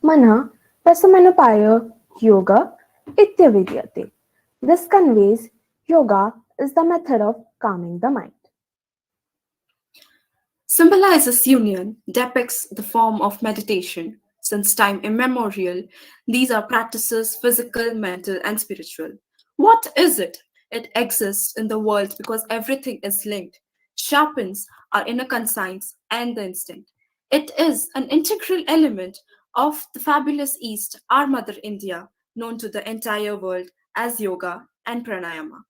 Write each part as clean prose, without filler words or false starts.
Mana Pasamanupaya Yoga Ityavidyate. This conveys yoga is the method of calming the mind. Symbolizes union, depicts the form of meditation. Since time immemorial, these are practices physical, mental, and spiritual. What is it? It exists in the world because everything is linked, sharpens our inner conscience and the instinct. It is an integral element of the fabulous East, our mother India, known to the entire world as yoga and pranayama.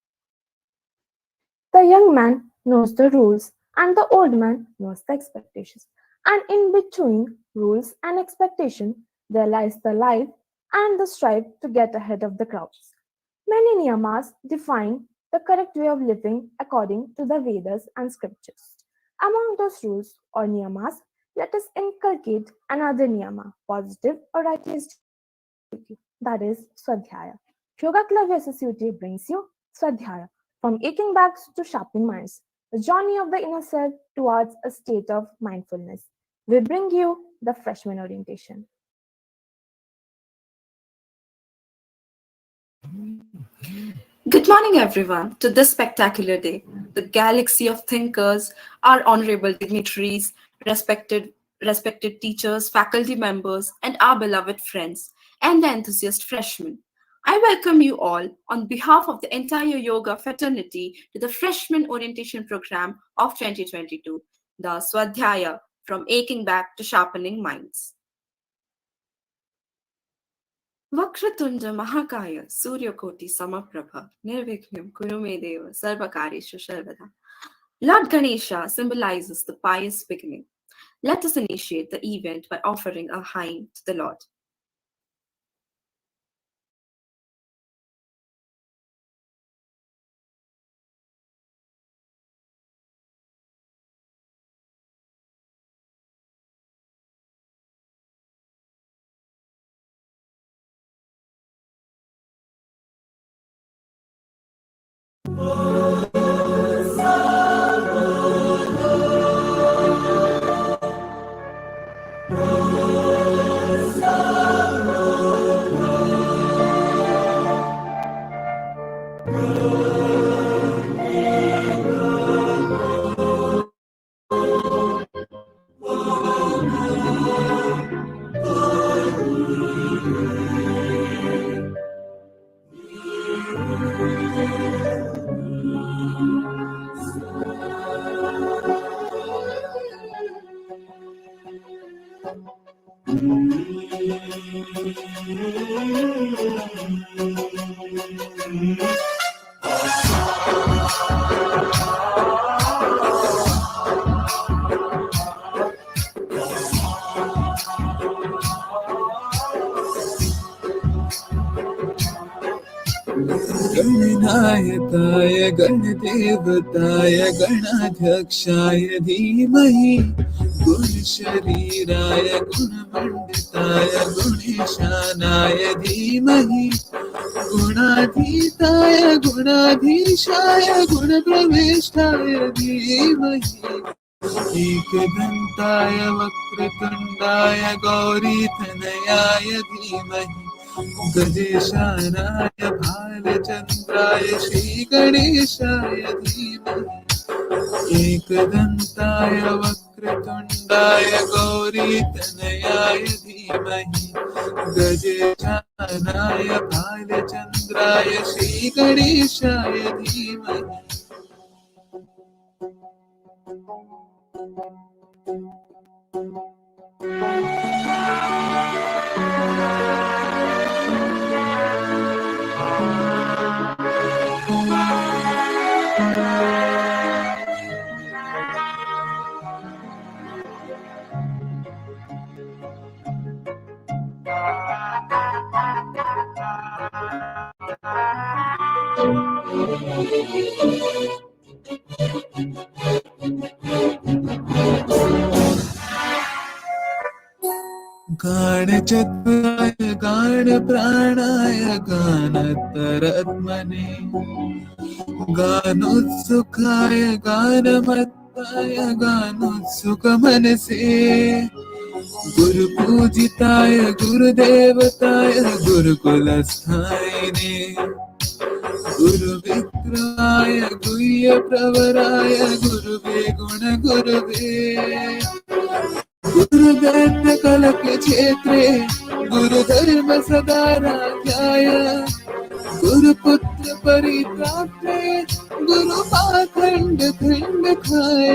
The young man knows the rules and the old man knows the expectations. And in between rules and expectation, there lies the life and the strive to get ahead of the crowds. Many niyamas define the correct way of living according to the Vedas and scriptures. Among those rules or niyamas, let us inculcate another niyama, positive or righteous duty, that is Svadhyaya. Yoga Club Society brings you Svadhyaya, from aching backs to sharpening minds, the journey of the inner self towards a state of mindfulness. We bring you the freshman orientation. Good morning, everyone, to this spectacular day. The galaxy of thinkers, our honorable dignitaries, respected teachers, faculty members, and our beloved friends, and the enthusiast freshmen. I welcome you all on behalf of the entire yoga fraternity to the freshman orientation program of 2022, the Swadhyaya, from aching back to sharpening minds. Vakratunda महाकाय सूर्यकोटि समप्रभ निर्विघ्नं कुरु मे देव सर्वकार्येषु सर्वदा. Lord Ganesha symbolizes the pious beginning. Let us initiate the event by offering a hymn to the Lord. गणनायकाय गणदेवताय गणाध्यक्षाय धीमहि गुणशरीराय गुणमण्डिताय गुणेशानाय धीमहि गुणाधीताय गुणाधीशाय गुणप्रविष्टाय धीमहि एकदन्ताय वक्रतुण्डाय गौरीतनयाय धीमहि गजेशानाय भालचन्द्राय श्रीगणेशाय धीमहि एकदन्ताय वक्रतुण्डाय गौरीतनयाय धीमहि गजेशानाय भालचन्द्राय श्रीगणेशाय धीमहि. गानचतुराय गानप्राणाय गानतरत्मने गानोत्सुकाय गानमत्ताय गानोत्सुकमनसे गुरुपूजिताय गुरुदेवताय गुरुकुलस्थायिने गुरुविग्रहाय गुह्यप्रवराय गुरुवे गुणगुरुवे गुरुदैत्यकलकक्षेत्रे गुरुधर्म सदा राध्याय गुरुपुत्र परित्रात्रे गुरुपाखण्ड खण्डकाय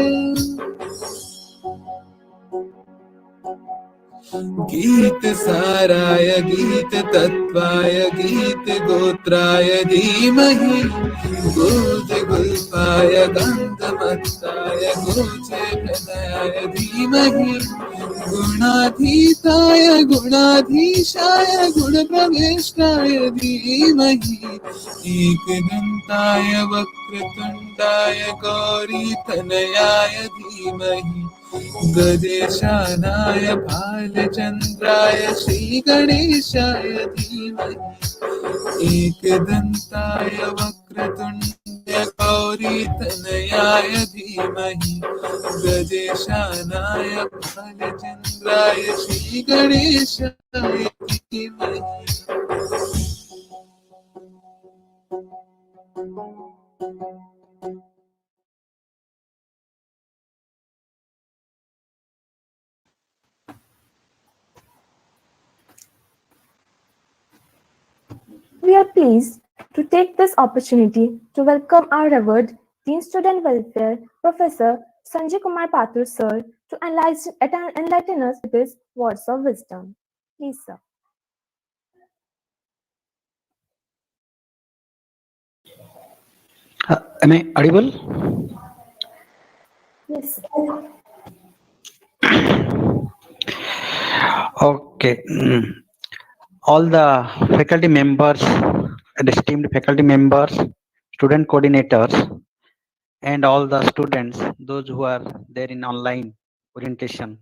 गीत साराय गीत तत्वाय गीत गोत्राय धीमहि गोज गुल्पाय गन्धमत्ताय गोचे प्रदयाय धीमहि गुणाधीताय गुणाधीशाय गुणप्रवेष्टाय धीमहि एकदन्ताय वक्रतुण्डाय गौरीतनयाय धीमहि गजेशानाय भालचन्द्राय श्रीगणेशाय धीमहि एकदन्ताय वक्रतुण्डाय गौरीतनयाय धीमहि गजेशानाय भालचन्द्राय श्रीगणेशाय धीमहि We are pleased to take this opportunity to welcome our revered Dean Student Welfare Professor Sanjay Kumar Pathur sir to enlighten us with his words of wisdom. Please, sir. Am I audible? Yes. Okay. All the faculty members, and esteemed faculty members, student coordinators, and all the students, those who are there in online orientation,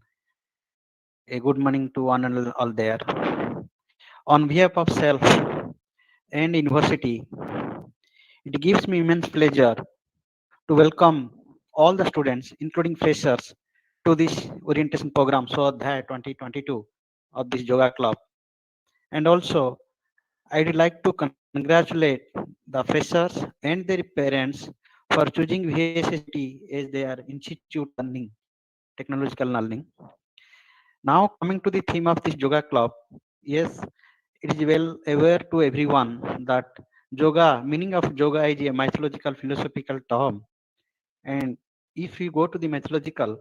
a good morning to one and all there. On behalf of self and university, it gives me immense pleasure to welcome all the students, including freshers, to this orientation program, Svadhyaya 2022 of this Yoga Club. And also, I would like to congratulate the freshers and their parents for choosing VSST as their institute of learning, technological learning. Now, coming to the theme of this Yoga Club, yes, it is well aware to everyone that yoga, meaning of yoga is a mythological philosophical term. And if we go to the mythological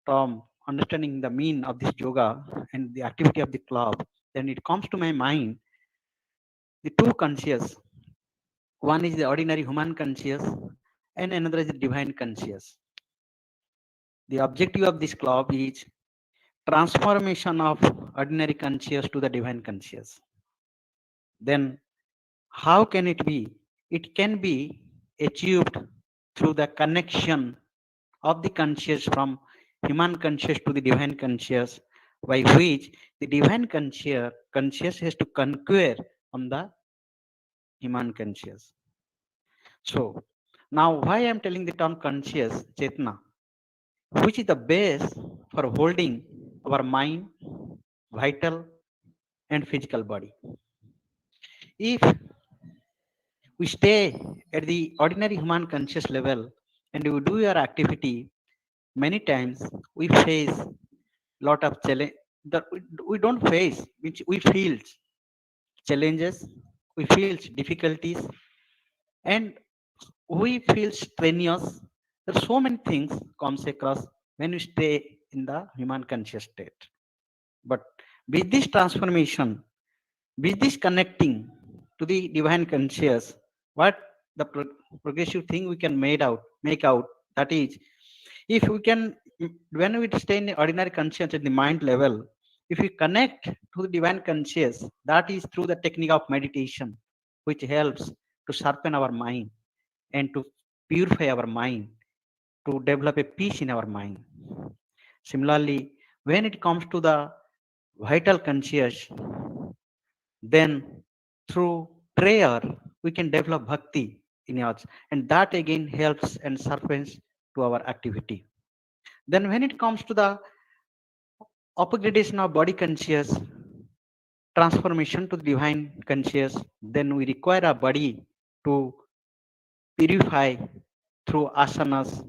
term, understanding the mean of this yoga and the activity of the club, then it comes to my mind the two conscious. One is the ordinary human conscious, and another is the divine conscious. The objective of this club is transformation of ordinary conscious to the divine conscious. Then, how can it be? It can be achieved through the connection of the conscious from human conscious to the divine conscious, by which the divine conscious has to conquer on the human conscious. So now why I am telling the term conscious chetna, which is the base for holding our mind, vital and physical body. If we stay at the ordinary human conscious level and we do your activity, many times we face lot of challenge that we don't face, which we feel challenges, we feel difficulties, and we feel strenuous. There are so many things comes across when we stay in the human conscious state. But with this transformation, with this connecting to the divine conscious, what the progressive thing we can make out, that is, if we can, when we stay in the ordinary conscious at the mind level, if we connect to the divine conscious, that is through the technique of meditation, which helps to sharpen our mind and to purify our mind, to develop a peace in our mind. Similarly, when it comes to the vital conscious, then through prayer we can develop bhakti in us, and that again helps and servants to our activity. Then when it comes to the upgradation of body conscious, transformation to the divine conscious, then we require a body to purify through asanas,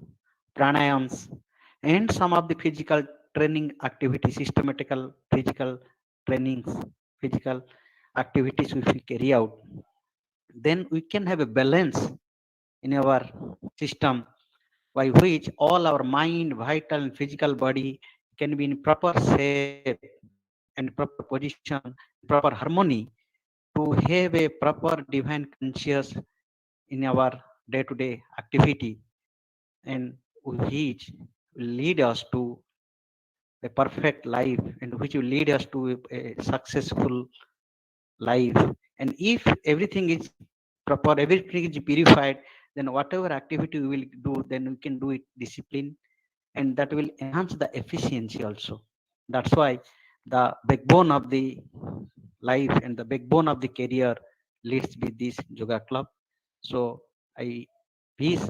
pranayams, and some of the physical training activities, systematical physical trainings, physical activities which we carry out. Then we can have a balance in our system by which all our mind, vital, and physical body can be in proper shape and proper position, proper harmony to have a proper divine conscious in our day-to-day activity, and which will lead us to a perfect life and which will lead us to a successful life. And if everything is proper, everything is purified, then whatever activity we will do, then we can do it discipline, and that will enhance the efficiency also. That's why the backbone of the life and the backbone of the career leads with this yoga club. So I wish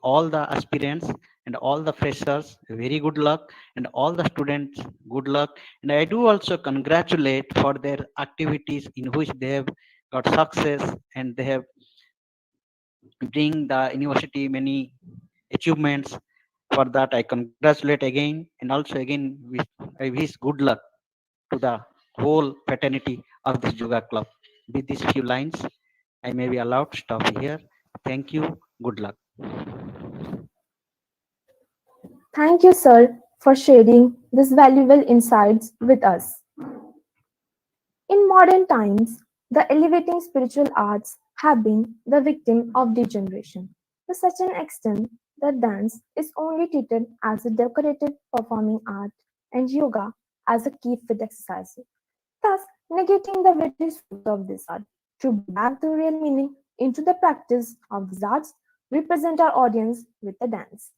all the aspirants and all the freshers very good luck, and all the students good luck. And I do also congratulate for their activities in which they have got success, and they have bring the university many achievements. For that I congratulate again, and also again I wish good luck to the whole fraternity of this yoga club. With these few lines, I may be allowed to stop here. Thank you. Good luck. Thank you, sir, for sharing these valuable insights with us. In modern times, the elevating spiritual arts have been the victim of degeneration to such an extent that dance is only treated as a decorative performing art and yoga as a key fit exercise, thus negating the very source of this art. To bring back the real meaning into the practice of these arts, we present our audience with a dance.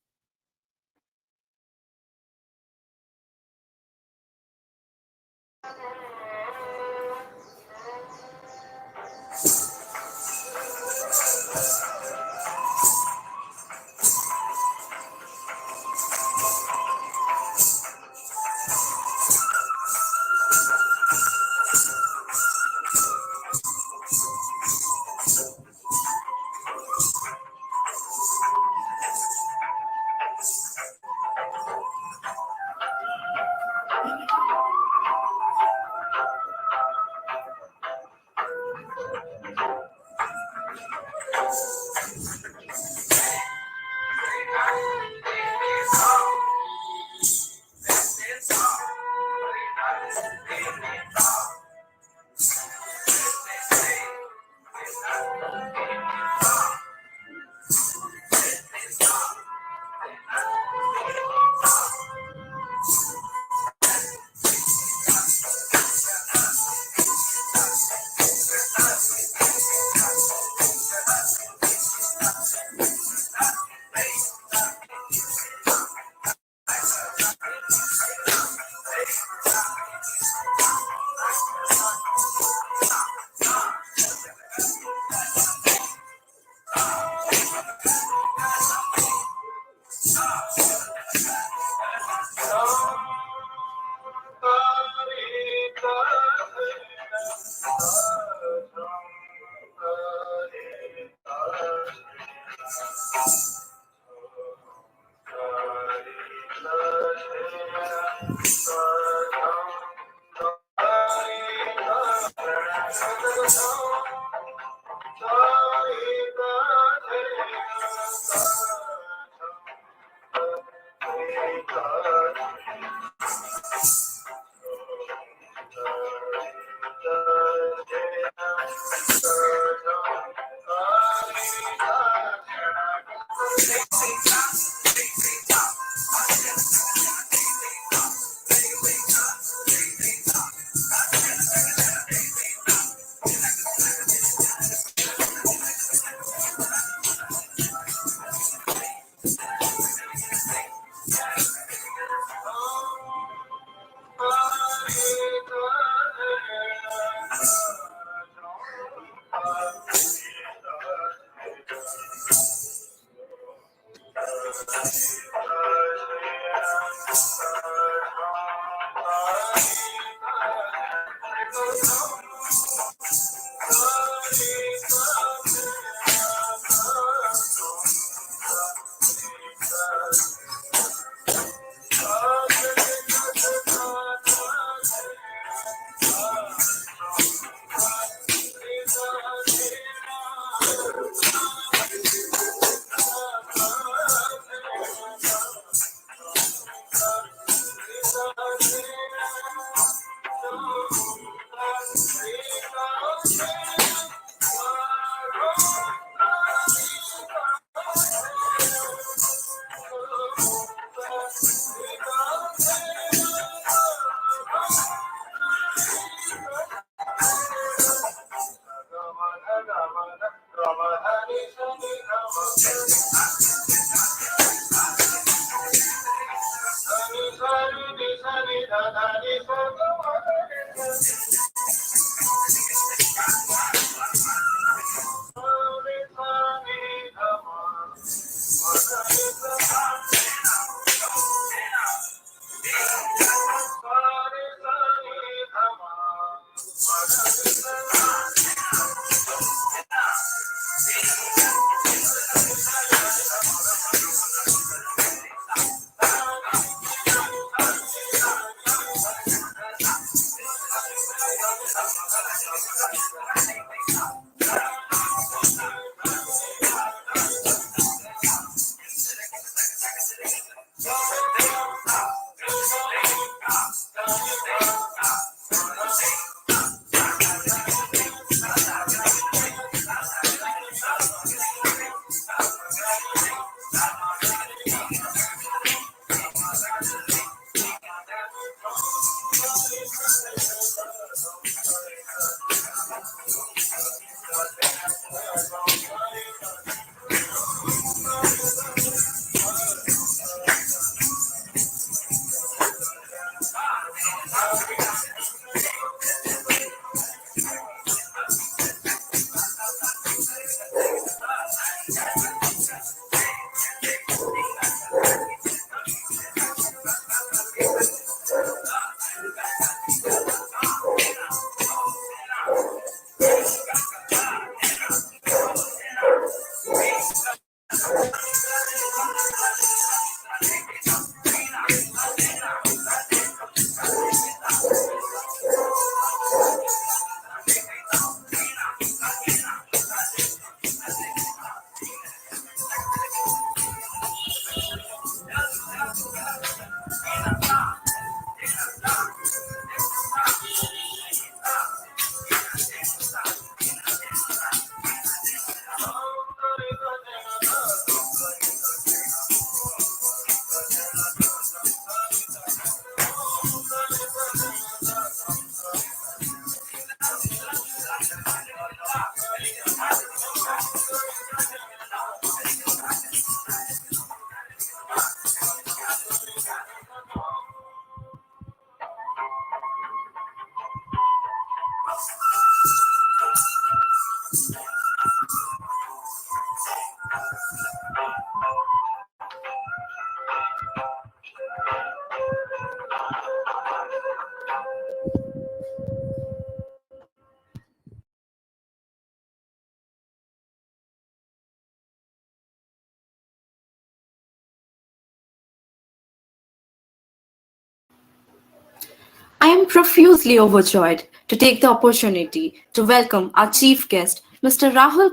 I am profusely overjoyed to take the opportunity to welcome our chief guest, Mr. Rahul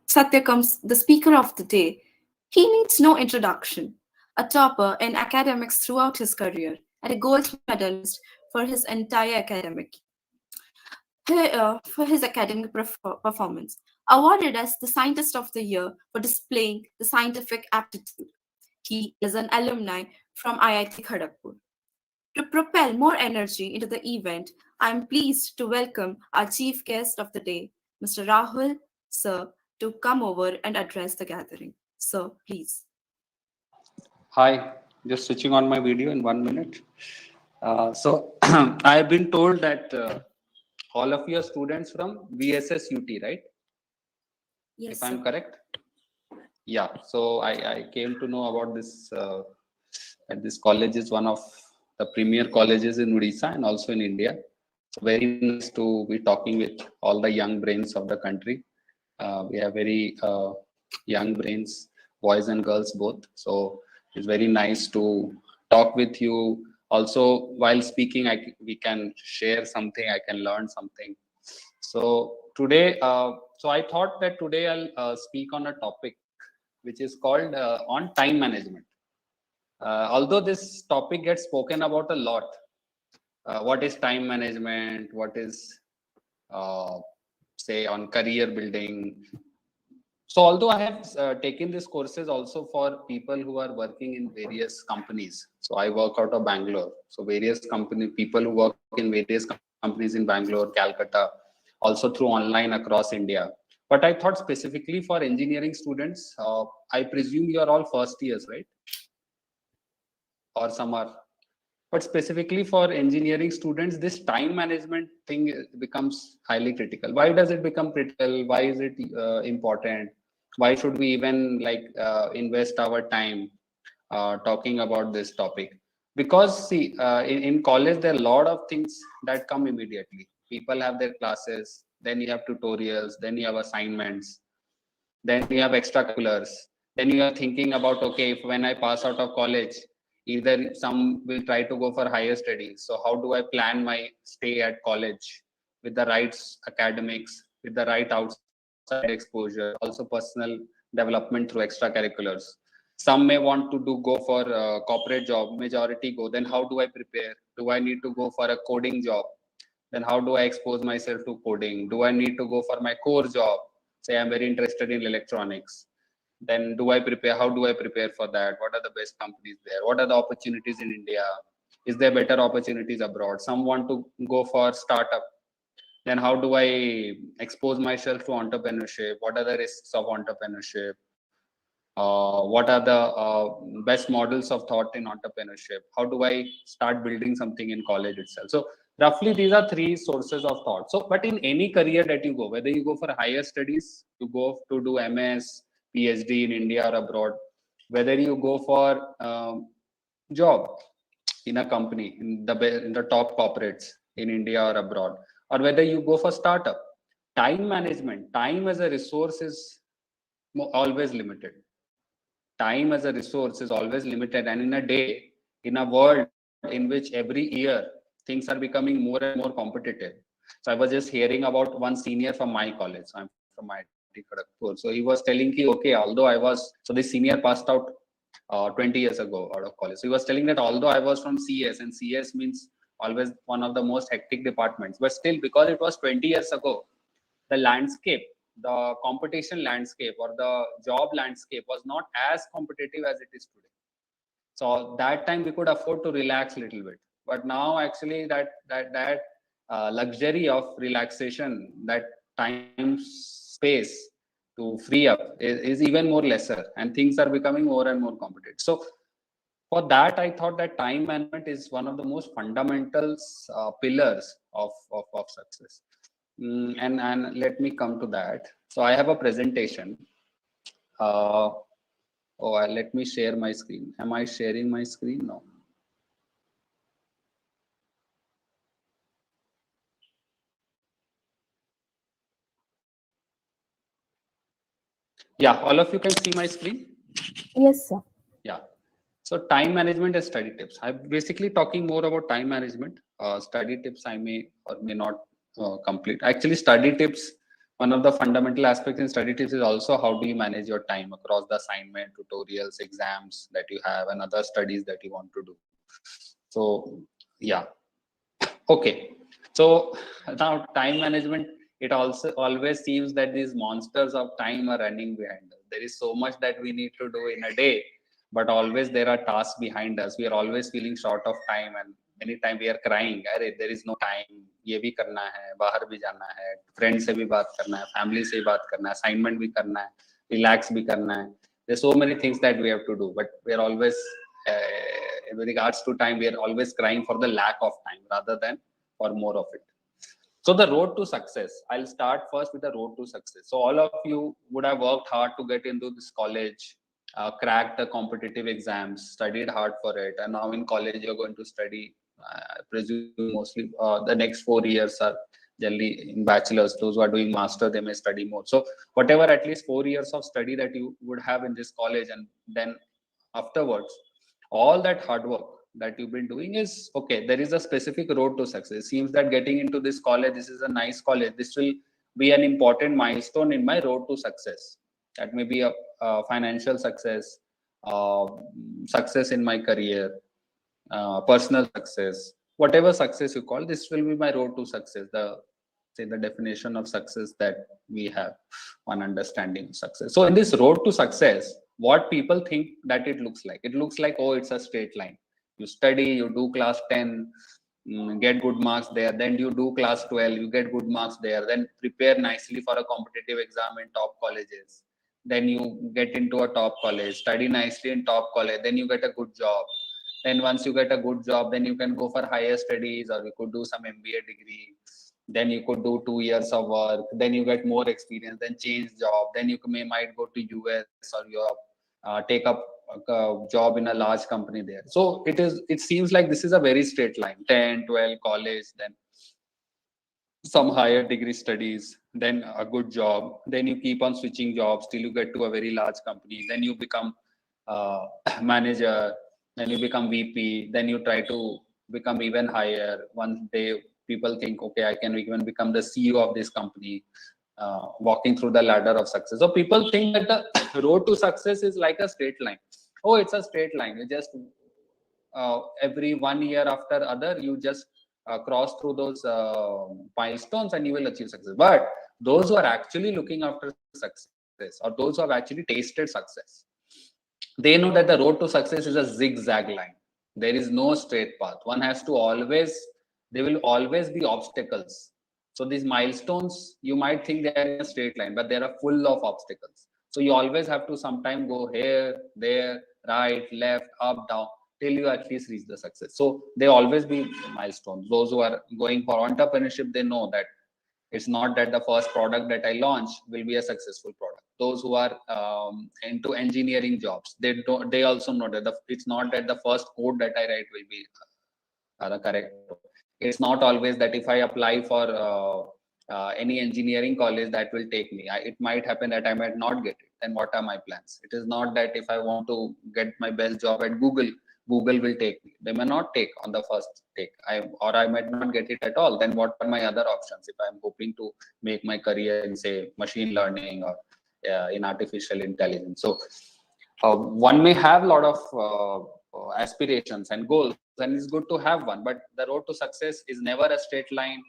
Satyakam, the speaker of the day. He needs no introduction. A topper in academics throughout his career and a gold medalist for his entire for his academic performance, awarded as the Scientist of the Year for displaying the scientific aptitude. He is an alumni from IIT Kharagpur. To propel more energy into the event, I am pleased to welcome our chief guest of the day, Mr. Rahul, sir, to come over and address the gathering. Sir, please. Hi, just switching on my video in 1 minute. So I have been told that all of you are students from VSS UT, right? Yes, If I'm sir. correct. Yeah, so I came to know about this, and this college is one of the premier colleges in Odisha and also in India. So very nice to be talking with all the young brains of the country. We have very young brains, boys and girls both. So it's very nice to talk with you. Also, while speaking, we can share something. I can learn something. So today, so I thought that today I'll speak on a topic which is called on time management. Although this topic gets spoken about a lot, what is time management? What is uh, say on career building? So although I have taken these courses also for people who are working in various companies. So I work out of Bangalore. So various company people who work in various companies in Bangalore, Calcutta, also through online across India. But I thought specifically for engineering students, I presume you are all first years, right? Or some are. But specifically for engineering students, this time management thing becomes highly critical. Why does it become critical? Why is it important? Why should we even like invest our time talking about this topic? Because see, in college there are a lot of things that come immediately. People have their classes, then you have tutorials, then you have assignments, then you have extracurriculars, then you are thinking about, okay, if when I pass out of college, either some will try to go for higher studies, so how do I plan my stay at college with the right academics, with the right outside exposure, also personal development through extracurriculars. Some may want to do go for a corporate job, majority go, then how do I prepare? Do I need to go for a coding job? Then how do I expose myself to coding? Do I need to go for my core job? Say I'm very interested in electronics. Then do I prepare? How do I prepare for that? What are the best companies there? What are the opportunities in India? Is there better opportunities abroad? Some want to go for startup. Then how do I expose myself to entrepreneurship? What are the risks of entrepreneurship? What are the best models of thought in entrepreneurship? How do I start building something in college itself? So roughly these are three sources of thought. So but in any career that you go, whether you go for higher studies, you go to do MS, PhD in India or abroad, whether you go for job in a company in the top corporates in India or abroad, or whether you go for startup, time management, time as a resource is always limited. Time as a resource is always limited, and in a day, in a world in which every year things are becoming more and more competitive. So I was just hearing about one senior from my college. So I'm from IIT Kharagpur. So he was telling me, okay, although I was, so this senior passed out 20 years ago out of college. So he was telling that although I was from CS, and CS means always one of the most hectic departments, but still because it was 20 years ago, the landscape, the competition landscape or the job landscape was not as competitive as it is today. So that time we could afford to relax a little bit. But now actually that luxury of relaxation, that time space to free up is even more lesser, and things are becoming more and more competitive. So for that, I thought that time management is one of the most fundamental pillars of success. And let me come to that. So I have a presentation. Uh, let me share my screen. Am I sharing my screen? No. Yeah, all of you can see my screen? Yes, sir. Yeah. So time management and study tips. I'm basically talking more about time management. Study tips I may or may not complete. Actually, study tips, one of the fundamental aspects in study tips is also how do you manage your time across the assignment, tutorials, exams that you have, and other studies that you want to do. So yeah. Okay. So now time management, it also always seems that these monsters of time are running behind us. There is so much that we need to do in a day, but always there are tasks behind us. We are always feeling short of time, and many time we are crying, "Arey, there is no time. ये भी करना है, बाहर भी जाना है, friends से भी बात करना है, family से भी बात करना है, assignment भी करना है, relax भी करना है." There's so many things that we have to do, but we are always with regards to time, we are always crying for the lack of time rather than for more of it. So the road to success, I'll start first with the road to success. So all of you would have worked hard to get into this college, cracked the competitive exams, studied hard for it, and now in college you're going to study. I presume mostly the next 4 years are generally in bachelors. Those who are doing master, they may study more. So whatever, at least 4 years of study that you would have in this college, and then afterwards, all that hard work that you've been doing is okay. There is a specific road to success. It seems that getting into this college, this is a nice college, this will be an important milestone in my road to success. That may be a financial success, uh, success in my career, personal success, whatever success you call, this will be my road to success. The say the definition of success that we have, one understanding of success. So in this road to success, what people think that it looks like, oh, it's a straight line. You study, you do class 10, get good marks there, then you do class 12, you get good marks there, then prepare nicely for a competitive exam in top colleges, then you get into a top college, study nicely in top college, then you get a good job. Then once you get a good job, then you can go for higher studies, or you could do some MBA degree. Then you could do 2 years of work. Then you get more experience. Then change job. Then you might go to US or Europe, take up a job in a large company there. So it is. It seems like this is a very straight line: 10, 12, college, then some higher degree studies, then a good job, then you keep on switching jobs till you get to a very large company, then you become uh, manager, then you become VP, then you try to become even higher. One day people think, okay, I can even become the CEO of this company, walking through the ladder of success. So people think that the road to success is like a straight line. Oh, it's a straight line. You just every 1 year after other, you just cross through those milestones and you will achieve success. But those who are actually looking after success, or those who have actually tasted success, they know that the road to success is a zigzag line. There is no straight path. One has to always, there will always be obstacles. So these milestones, you might think they are in a straight line, but they are full of obstacles. So you always have to sometime go here, there, right, left, up, down, till you at least reach the success. So they always be milestones. Those who are going for entrepreneurship, they know that it's not that the first product that I launch will be a successful product. Those who are into engineering jobs, they also know that it's not that the first code that I write will be the correct code. It's not always that if I apply for any engineering college that will take me. It might happen that I might not get it. Then what are my plans? It is not that if I want to get my best job at Google, Google will take me. They may not take on the first take. Or I might not get it at all. Then what are my other options if I'm hoping to make my career in, say, machine learning or in artificial intelligence? So one may have a lot of aspirations and goals, and it's good to have one. But the road to success is never a straight line,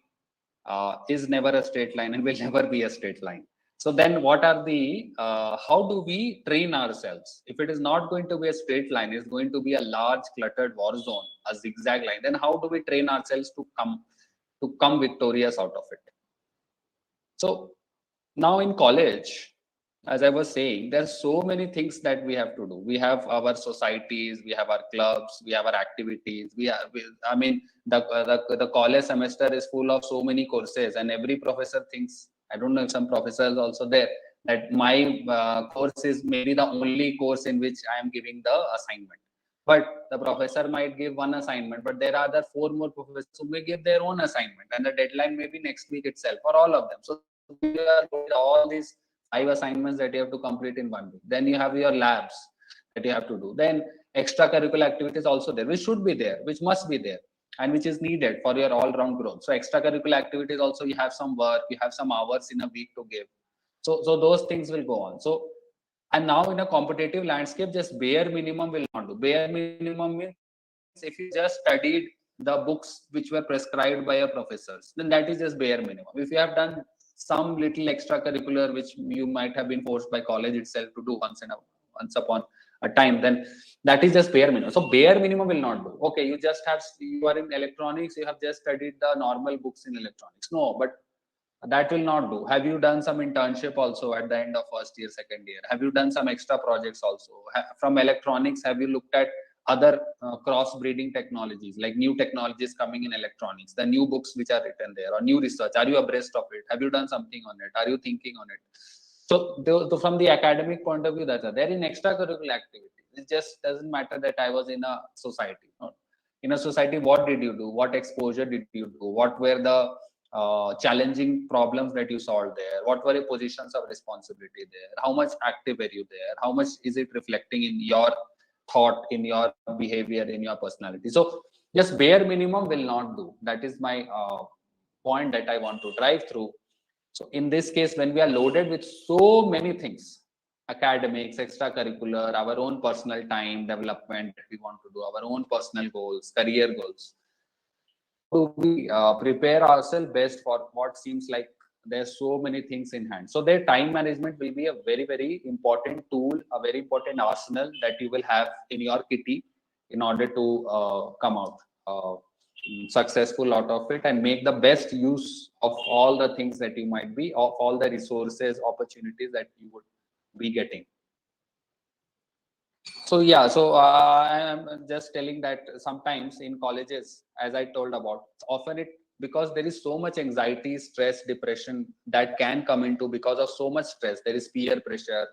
and will never be a straight line. So then what are the how do we train ourselves? If it is not going to be a straight line, it's going to be a large cluttered war zone, a zigzag line, then how do we train ourselves to come victorious out of it? So now in college, as I was saying, there are so many things that we have to do. We have our societies, we have our clubs, we have our activities. I mean, the college semester is full of so many courses, and every professor thinks, I don't know if some professors also there, that my course is maybe the only course in which I am giving the assignment. But the professor might give one assignment, but there are other four more professors who may give their own assignment, and the deadline may be next week itself for all of them. So you are loaded all these 5 assignments that you have to complete in 1 week. Then you have your labs that you have to do. Then extracurricular activities also there, which should be there, which must be there, and which is needed for your all-round growth. So extracurricular activities also, you have some work, you have some hours in a week to give. So those things will go on. So, and now in a competitive landscape, just bare minimum will not do. Bare minimum means if you just studied the books which were prescribed by your professors, then that is just bare minimum. If you have done some little extracurricular which you might have been forced by college itself to do once upon a time, then that is just bare minimum. So bare minimum will not do. Okay, you are in electronics, you have just studied the normal books in electronics. No, but that will not do. Have you done some internship also at the end of first year, second year? Have you done some extra projects also? From electronics, have you looked at other cross-breeding technologies, like new technologies coming in electronics, the new books which are written there, or new research. Are you abreast of it? Have you done something on it? Are you thinking on it? So from the academic point of view, that's there. In extracurricular activities, it just doesn't matter that I was in a society. In a society, what did you do? What exposure did you do? What were the challenging problems that you solved there? What were your positions of responsibility there? How much active were you there? How much is it reflecting in your thought, in your behavior, in your personality? So just bare minimum will not do. That is my point that I want to drive through. So in this case, when we are loaded with so many things, academics, extracurricular, our own personal time development that we want to do, our own personal goals, career goals, how do we prepare ourselves best for what seems like there's so many things in hand? So their time management will be a very, very important tool, a very important arsenal that you will have in your kitty in order to come out successful out of it and make the best use of all the things that you might be, of all the resources, opportunities that you would be getting. So yeah, so I am just telling that sometimes in colleges, as I told about, often it, because there is so much anxiety, stress, depression that can come into because of so much stress. There is peer pressure,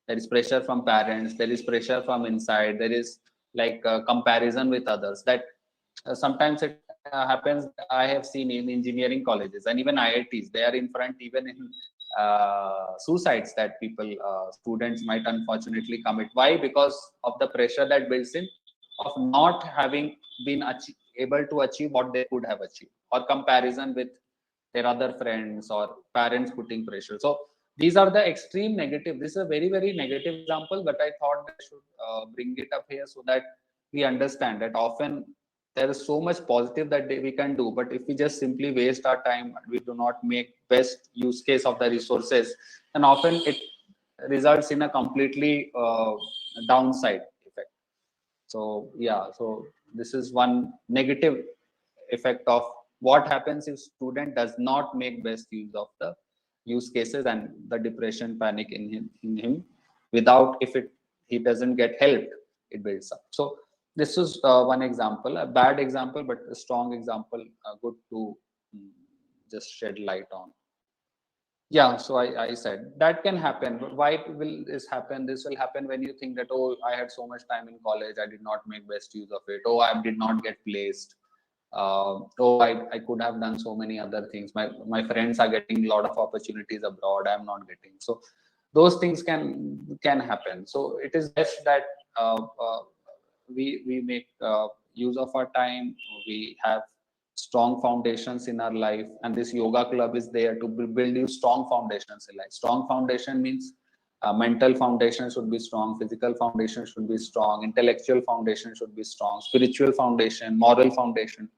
there is pressure from parents, there is pressure from inside, there is like comparison with others. That sometimes it happens. I have seen in engineering colleges and even IITs, they are in front even in suicides that people, students might unfortunately commit. Why? Because of the pressure that builds in of not having been able to achieve what they could have achieved, or comparison with their other friends, or parents putting pressure. So these are the extreme negative. This is a very, very negative example, but I thought I should bring it up here so that we understand that often there is so much positive that we can do, but if we just simply waste our time, we do not make best use case of the resources, and often it results in a completely downside effect. So yeah, so this is one negative effect of what happens if student does not make best use of the use cases, and the depression, panic in him without, if it he doesn't get helped, it builds up. So this is one example, a bad example, but a strong example, good to just shed light on. Yeah, so I said that can happen, but why will this happen? This will happen when you think that, oh, I had so much time in college, I did not make best use of it. Oh, I did not get placed. Oh, I could have done so many other things. My friends are getting a lot of opportunities abroad, I'm not getting. So those things can happen. So it is best that we make use of our time. We have strong foundations in our life, and this yoga club is there to build you strong foundations in life. Strong foundation means mental foundation should be strong, physical foundation should be strong, intellectual foundation should be strong, spiritual foundation, moral foundation.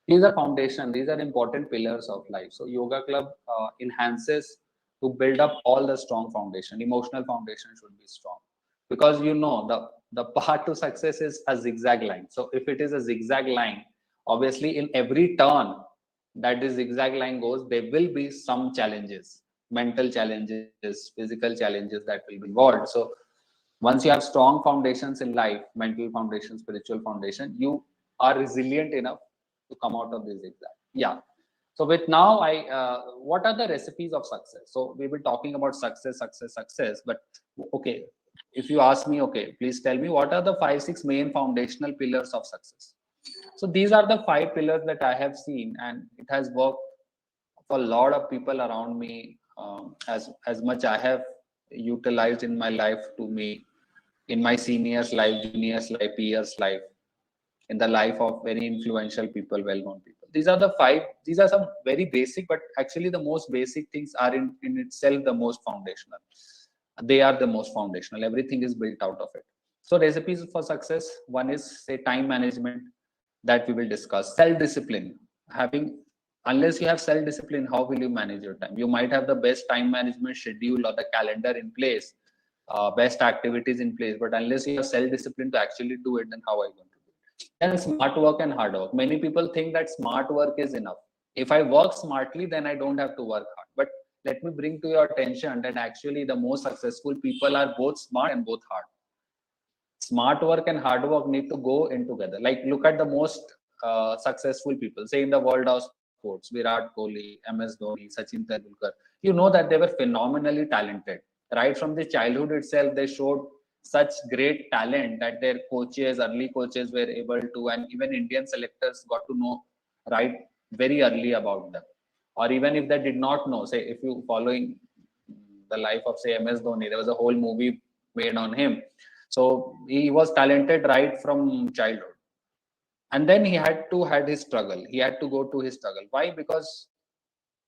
These are foundation, these are important pillars of life. So yoga club enhances to build up all the strong foundation. Emotional foundation should be strong, because you know the path to success is a zigzag line. So if it is a zigzag line, obviously in every turn that this zigzag line goes, there will be some challenges, mental challenges, physical challenges that will be involved. So once you have strong foundations in life, mental foundation, spiritual foundation, you are resilient enough to come out of this zigzag. Yeah. So with now, what are the recipes of success? So we were talking about success, but okay, if you ask me, okay, please tell me what are the 5-6 main foundational pillars of success? So these are the 5 pillars that I have seen, and it has worked for a lot of people around me. As much I have utilized in my life, to me, in my seniors' life, juniors' life, peers' life, in the life of very influential people, well-known people. These are the 5. These are some very basic, but actually the most basic things are in itself the most foundational. They are the most foundational. Everything is built out of it. So recipes for success. One is, say, time management, that we will discuss. Self-discipline. Unless you have self-discipline, how will you manage your time? You might have the best time management schedule or the calendar in place, best activities in place, but unless you have self-discipline to actually do it, then how are you going to do it? Then smart work and hard work. Many people think that smart work is enough. If I work smartly, then I don't have to work hard. But let me bring to your attention that actually the most successful people are both smart and both hard. smart work and hard work need to go in together. Like look at the most successful people, say in the world of sports, Virat Kohli, MS Dhoni, Sachin Tendulkar. You know that they were phenomenally talented. Right from the childhood itself, they showed such great talent that their coaches, early coaches, were able to, and even Indian selectors got to know right very early about them. Or even if they did not know, say if you following the life of say MS Dhoni, there was a whole movie made on him. So he was talented right from childhood, and then he had to had his struggle. He had to go to his struggle. Why? Because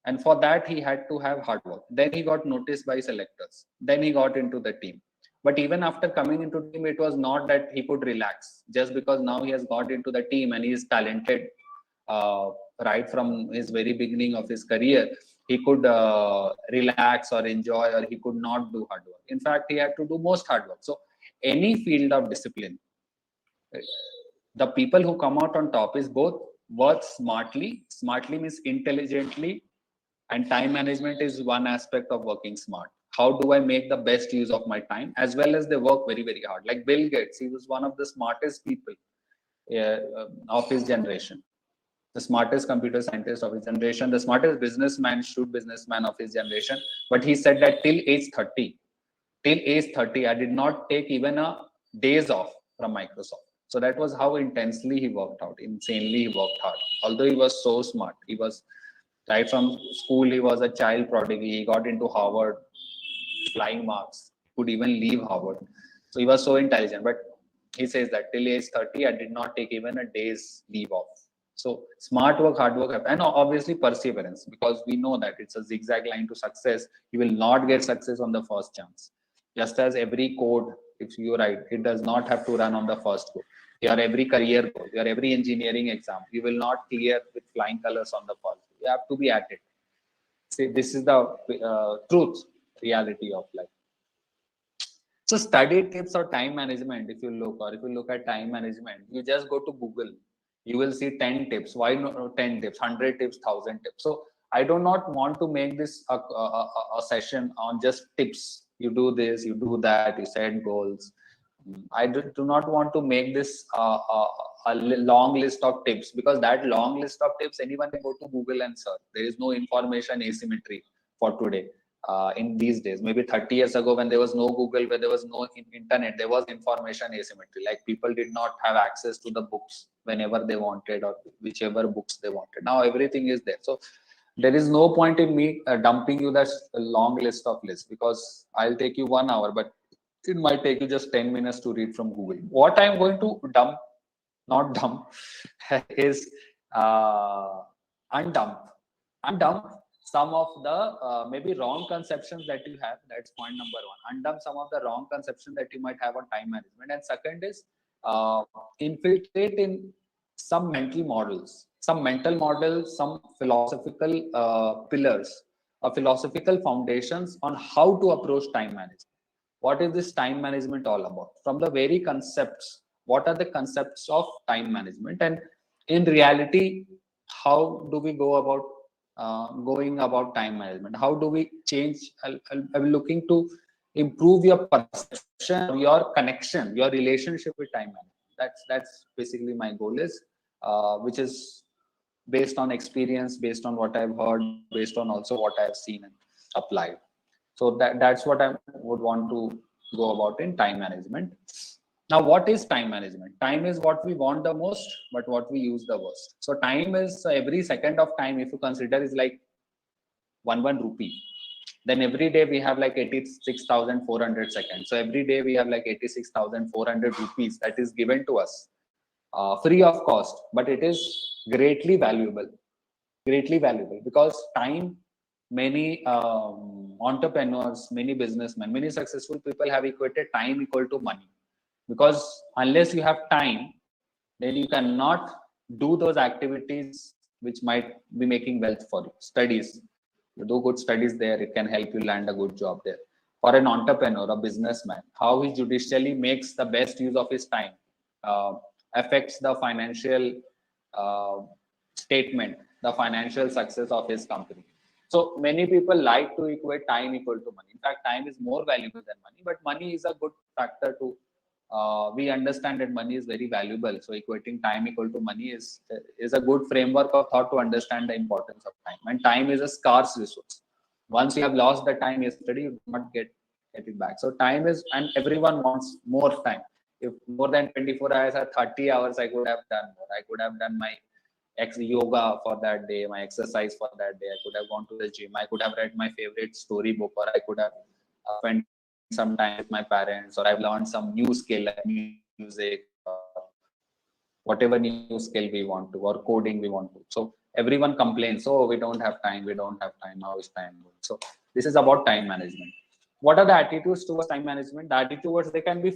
and for that he had to have hard work. Then he got noticed by selectors. Then he got into the team. But even after coming into team, it was not that he could relax just because now he has got into the team and he is talented uh, right from his very beginning of his career. He could relax or enjoy, or he could not do hard work. In fact, he had to do most hard work. So any field of discipline, the people who come out on top is both work smartly. Smartly means intelligently, and time management is one aspect of working smart. How do I make the best use of my time, as well as they work very very hard. Like Bill Gates, he was one of the smartest people of his generation, the smartest computer scientist of his generation, the smartest businessman, shrewd businessman of his generation. But he said that till age 30, I did not take even a days off from Microsoft. So that was how intensely he worked out, insanely he worked hard. Although he was so smart, he was right from school, he was a child prodigy. He got into Harvard, flying marks, could even leave Harvard. So he was so intelligent. But he says that till age 30, I did not take even a day's leave off. So smart work, hard work, and obviously perseverance, because we know that it's a zigzag line to success. You will not get success on the first chance. Just as every code, if you write, it does not have to run on the first go. Your every career goal, your every engineering exam, you will not clear with flying colors on the first. You have to be at it. See, this is the truth, reality of life. So study tips or time management, if you look, or if you look at time management, you just go to Google. You will see 10 tips. Why not 10 tips, 100 tips, 1,000 tips? So I do not want to make this a session on just tips. You do this, you do that, you set goals. I do not want to make this a long list of tips, because that long list of tips, anyone can go to Google and search. There is no information asymmetry for today. In these days, maybe 30 years ago, when there was no Google, where there was no internet, there was information asymmetry. Like people did not have access to the books whenever they wanted, or whichever books they wanted. Now everything is there. So there is no point in me dumping you that long list of lists, because I'll take you 1 hour, but it might take you just 10 minutes to read from Google. What I'm going to dump, not dump, is undump. Undump some of the maybe wrong conceptions that you have. That's point number one. Undump some of the wrong conceptions that you might have on time management. And second is infiltrate in some mental models, some philosophical pillars or philosophical foundations on how to approach time management. What is this time management all about? From the very concepts, what are the concepts of time management? And in reality, how do we go about going about time management? How do we change? I'm looking to improve your perception, or your connection, your relationship with time management. That's basically my goal is, which is based on experience, based on what I've heard, based on also what I've seen and applied. So that's what I would want to go about in time management. Now, what is time management? Time is what we want the most, but what we use the worst. So time is every second of time, if you consider, is like one rupee. Then every day we have like 86,400 seconds. So every day we have like 86,400 rupees that is given to us free of cost, but it is greatly valuable. Greatly valuable, because time, many entrepreneurs, many businessmen, many successful people have equated time equal to money. Because unless you have time, then you cannot do those activities which might be making wealth for you. Studies, you do good studies there, it can help you land a good job there. For an entrepreneur, a businessman, how he judicially makes the best use of his time uh, affects the financial uh, statement, the financial success of his company. So many people like to equate time equal to money. In fact, time is more valuable than money, but money is a good factor to we understand that money is very valuable. So equating time equal to money is a good framework of thought to understand the importance of time. And time is a scarce resource. Once you have lost the time yesterday, you do not get it back. So time is, and everyone wants more time. If more than 24 hours or 30 hours, I could have done more. I could have done my yoga for that day, my exercise for that day. I could have gone to the gym. I could have read my favorite storybook, or I could have spent some time with my parents, or I've learned some new skill like music, whatever new skill we want to, or coding we want to. So everyone complains, oh, we don't have time, we don't have time, how is time going? So this is about time management. What are the attitudes towards time management? The attitudes, they can be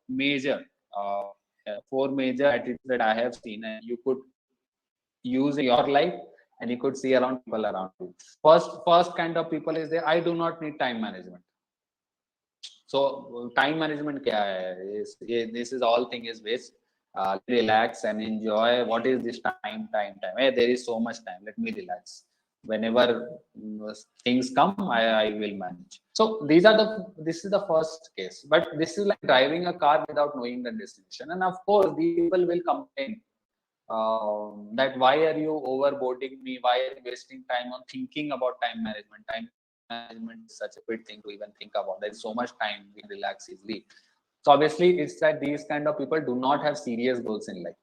major uh, four major attitudes that I have seen, and you could use in your life, and you could see around people around you. First kind of people is there, I do not need time management. So time management kya hai? This is all thing is waste. Relax and enjoy. What is this time? Hey, there is so much time. Let me relax. Whenever things come, I will manage. So this is the first case. But this is like driving a car without knowing the destination. And of course, these people will complain that why are you overboarding me? Why are you wasting time on thinking about time management? Time management is such a good thing to even think about. There is so much time we can relax easily. So obviously, it's that these kind of people do not have serious goals in life.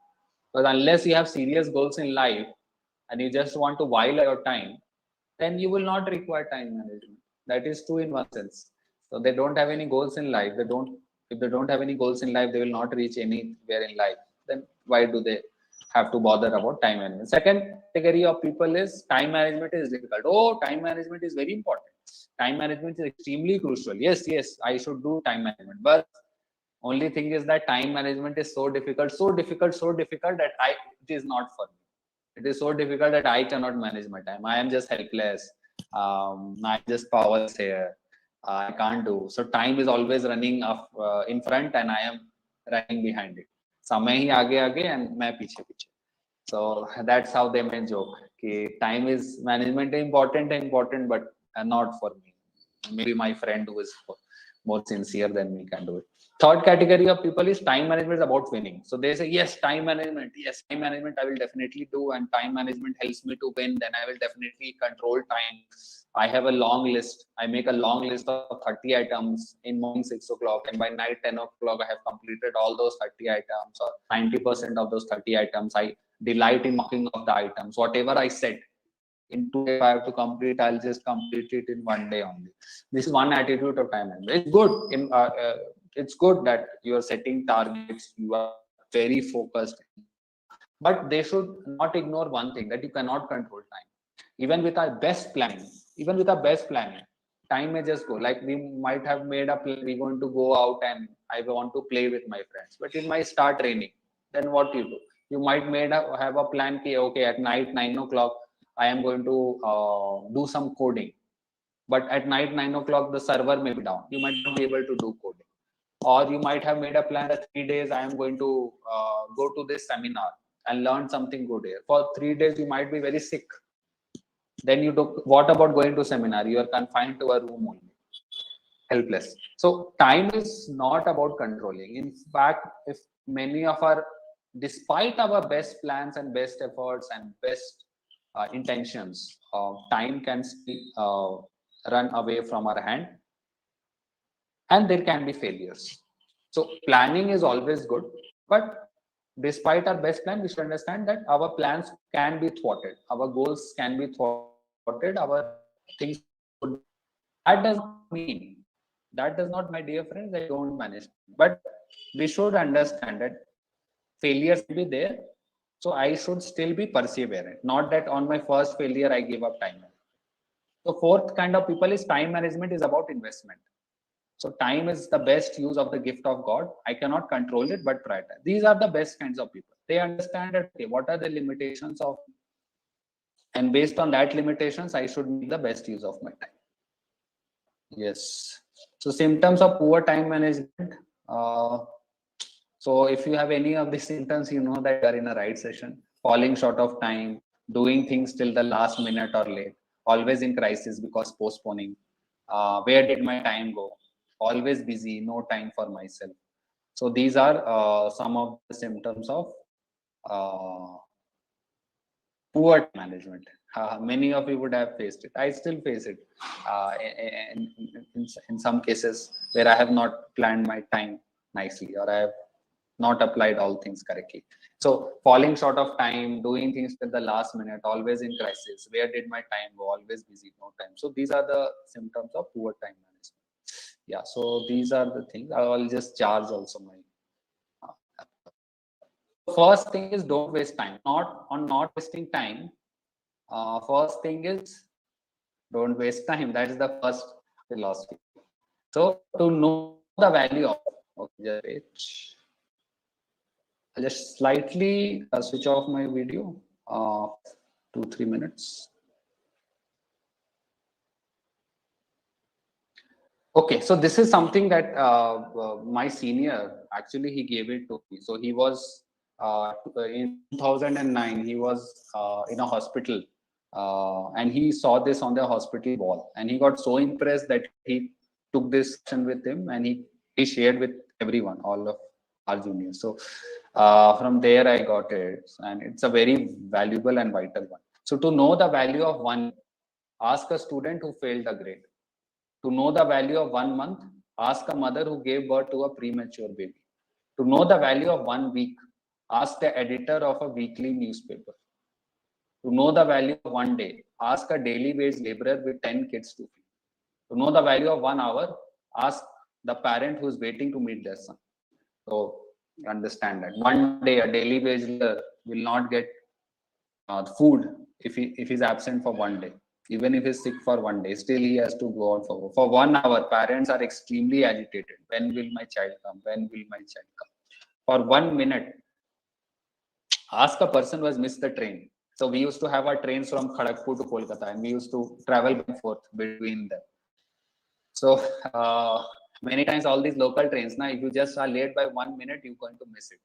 Because unless you have serious goals in life and you just want to while your time, then you will not require time management. That is true in one sense. So they don't have any goals in life. If they don't have any goals in life, they will not reach anywhere in life. Then why do they have to bother about time management? Second category of people is time management is difficult. Oh, time management is very important. Time management is extremely crucial. Yes, I should do time management. But only thing is that time management is so difficult that it is not for me. It is so difficult that I cannot manage my time. I am just helpless. I'm just powerless here. I can't do. So time is always running up in front, and I am running behind it. समय ही आगे आगे and मैं पीछे पीछे. So that's how they may joke. कि time is management important, but not for me. Maybe my friend who is more sincere than me can do it. Third category of people is time management is about winning. So they say, yes, time management I will definitely do, and time management helps me to win. Then I will definitely control time. I have a long list. I make a long list of 30 items in morning 6 o'clock, and by night 10 o'clock, I have completed all those 30 items, or 90% of those 30 items. I delight in knocking off the items. Whatever I set in 2 days, if I have to complete, I'll just complete it in 1 day only. This is one attitude of time management. It's good. It's good that you are setting targets. You are very focused, but they should not ignore one thing, that you cannot control time. Even with our best planning, time may just go. Like we might have made a plan, we're going to go out and I want to play with my friends, but it might start raining. Then what you do? You might have a plan. Okay, at night 9 o'clock, I am going to do some coding, but at night 9 o'clock the server may be down. You might not be able to do coding. Or you might have made a plan that 3 days I am going to go to this seminar and learn something good here. For 3 days you might be very sick. Then you do. What about going to seminar? You are confined to a room only, helpless. So time is not about controlling. In fact, if many of our, despite our best plans and best efforts and best intentions, time can still run away from our hand, and there can be failures. So planning is always good, but despite our best plan, we should understand that our plans can be thwarted, our goals can be thwarted, our things could be done. That does not mean, that does not, my dear friends, I don't manage. But we should understand that failures will be there. So I should still be perseverant, not that on my first failure I give up time. So fourth kind of people is time management is about investment. So time is the best use of the gift of God. I cannot control it, but prioritize. These are the best kinds of people. They understand that, okay, what are the limitations of, and based on that limitations, I should make the best use of my time. Yes. So symptoms of poor time management. So if you have any of these symptoms, you know that you are in a right session. Falling short of time, doing things till the last minute or late, always in crisis because postponing. Where did my time go? Always busy, no time for myself. So these are some of the symptoms of uh, poor time management. Many of you would have faced it. I still face it in some cases where I have not planned my time nicely, or I have not applied all things correctly. So falling short of time, doing things at the last minute, always in crisis. Where did my time go? Always busy, no time. So these are the symptoms of poor time management. Yeah. So these are the things. I'll just charge also my. So first thing is don't waste time. Not wasting time. First thing is don't waste time. That is the first philosophy. So to know the value of, okay, just wait. I'll just slightly switch off my video. 2-3 minutes. Okay, so this is something that my senior actually he gave it to me. So he was in 2009. He was in a hospital, and he saw this on the hospital wall, and he got so impressed that he took this action with him, and he shared with everyone, all of our juniors. So from there I got it, and it's a very valuable and vital one. So to know the value of one, ask a student who failed a grade. To know the value of 1 month, ask a mother who gave birth to a premature baby. To know the value of 1 week, ask the editor of a weekly newspaper. To know the value of 1 day, ask a daily wage laborer with 10 kids to feed. To know the value of 1 hour, ask the parent who is waiting to meet their son. So understand that 1 day a daily wage laborer will not get food if he's absent for 1 day. Even if he's sick for 1 day, still he has to go out for 1 hour. Parents are extremely agitated. When will my child come? When will my child come? For 1 minute, ask a person who has missed the train. So we used to have our trains from Kharagpur to Kolkata, and we used to travel back and forth between them. So many times all these local trains, now if you just are late by 1 minute, you're going to miss it.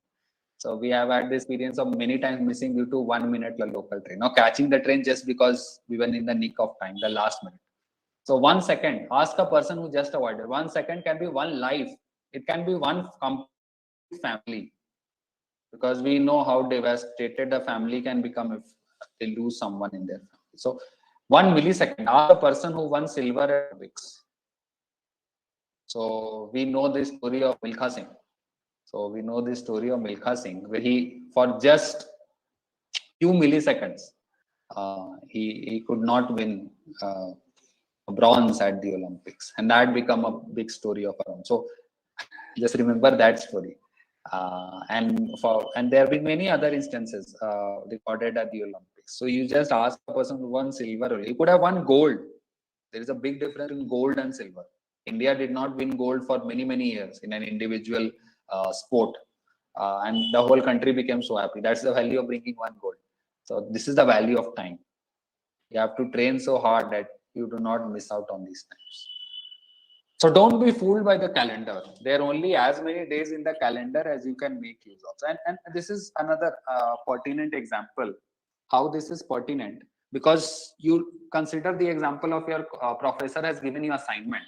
So we have had the experience of many times missing due to 1 minute local train, or catching the train just because we were in the nick of time, the last minute. So 1 second, ask a person who just avoided. 1 second can be one life. It can be one complete family, because we know how devastated a family can become if they lose someone in their family. So 1 millisecond, ask a person who won silver at Olympics. So we know the story of Milkha Singh. So we know the story of Milkha Singh, where he, for just few milliseconds, he could not win bronze at the Olympics, and that become a big story of our own. So just remember that story. And there have been many other instances recorded at the Olympics. So you just ask a person who won silver. He could have won gold. There is a big difference in gold and silver. India did not win gold for many years in an individual sport, and the whole country became so happy. That's the value of bringing one gold. So this is the value of time. You have to train so hard that you do not miss out on these times. So don't be fooled by the calendar. There are only as many days in the calendar as you can make use of. And this is another pertinent example. How this is pertinent, because you consider the example of your professor has given you assignment,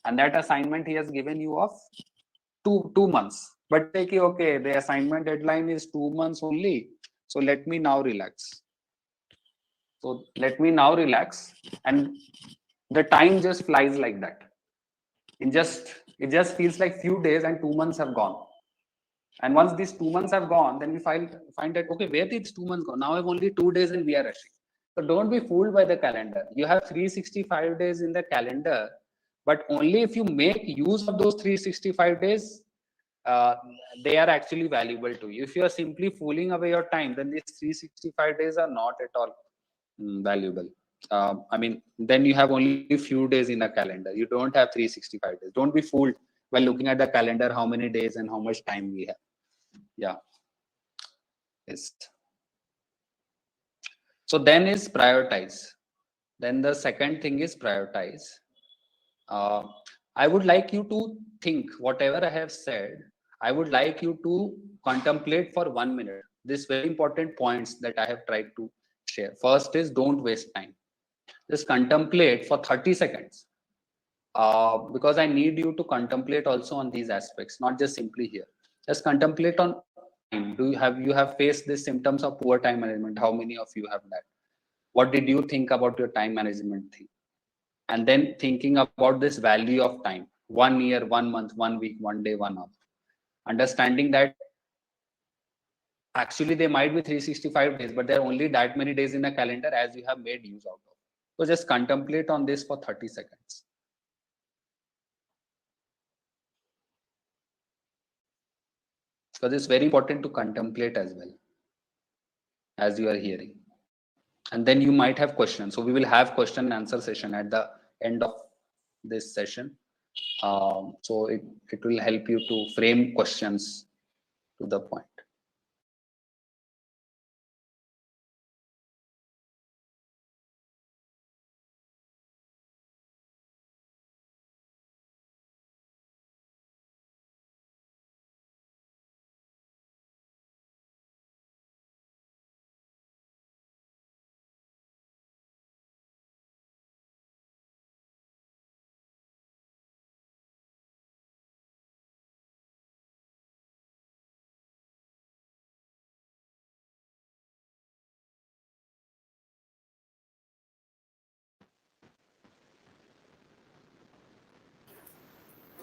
and that assignment he has given you of two months. But take okay, the assignment deadline is 2 months only. So let me now relax. So let me now relax, and the time just flies like that. It just feels like few days and 2 months have gone. And once these 2 months have gone, then we find that okay, where did these 2 months go? Now I have only 2 days and we are rushing. So don't be fooled by the calendar. You have 365 days in the calendar, but only if you make use of those 365 days, uh, they are actually valuable to you. If you are simply fooling away your time, then these 365 days are not at all valuable. I mean, then you have only a few days in a calendar. You don't have 365 days. Don't be fooled while looking at the calendar how many days and how much time we have. Yeah. Yes. So then is prioritize. Then the second thing is prioritize. Uh, I would like you to think whatever I have said. I would like you to contemplate for 1 minute. These very important points that I have tried to share. First is don't waste time. Just contemplate for 30 seconds. Because I need you to contemplate also on these aspects, not just simply here. Just contemplate on time. Do you have faced these symptoms of poor time management? How many of you have that? What did you think about your time management thing? And then thinking about this value of time, 1 year, 1 month, 1 week, 1 day, 1 hour. Understanding that actually there might be 365 days, but there are only that many days in a calendar as you have made use out of. So just contemplate on this for 30 seconds. Because it's very important to contemplate as well as you are hearing. And then you might have questions. So we will have question and answer session at the end of this session. So it will help you to frame questions to the point.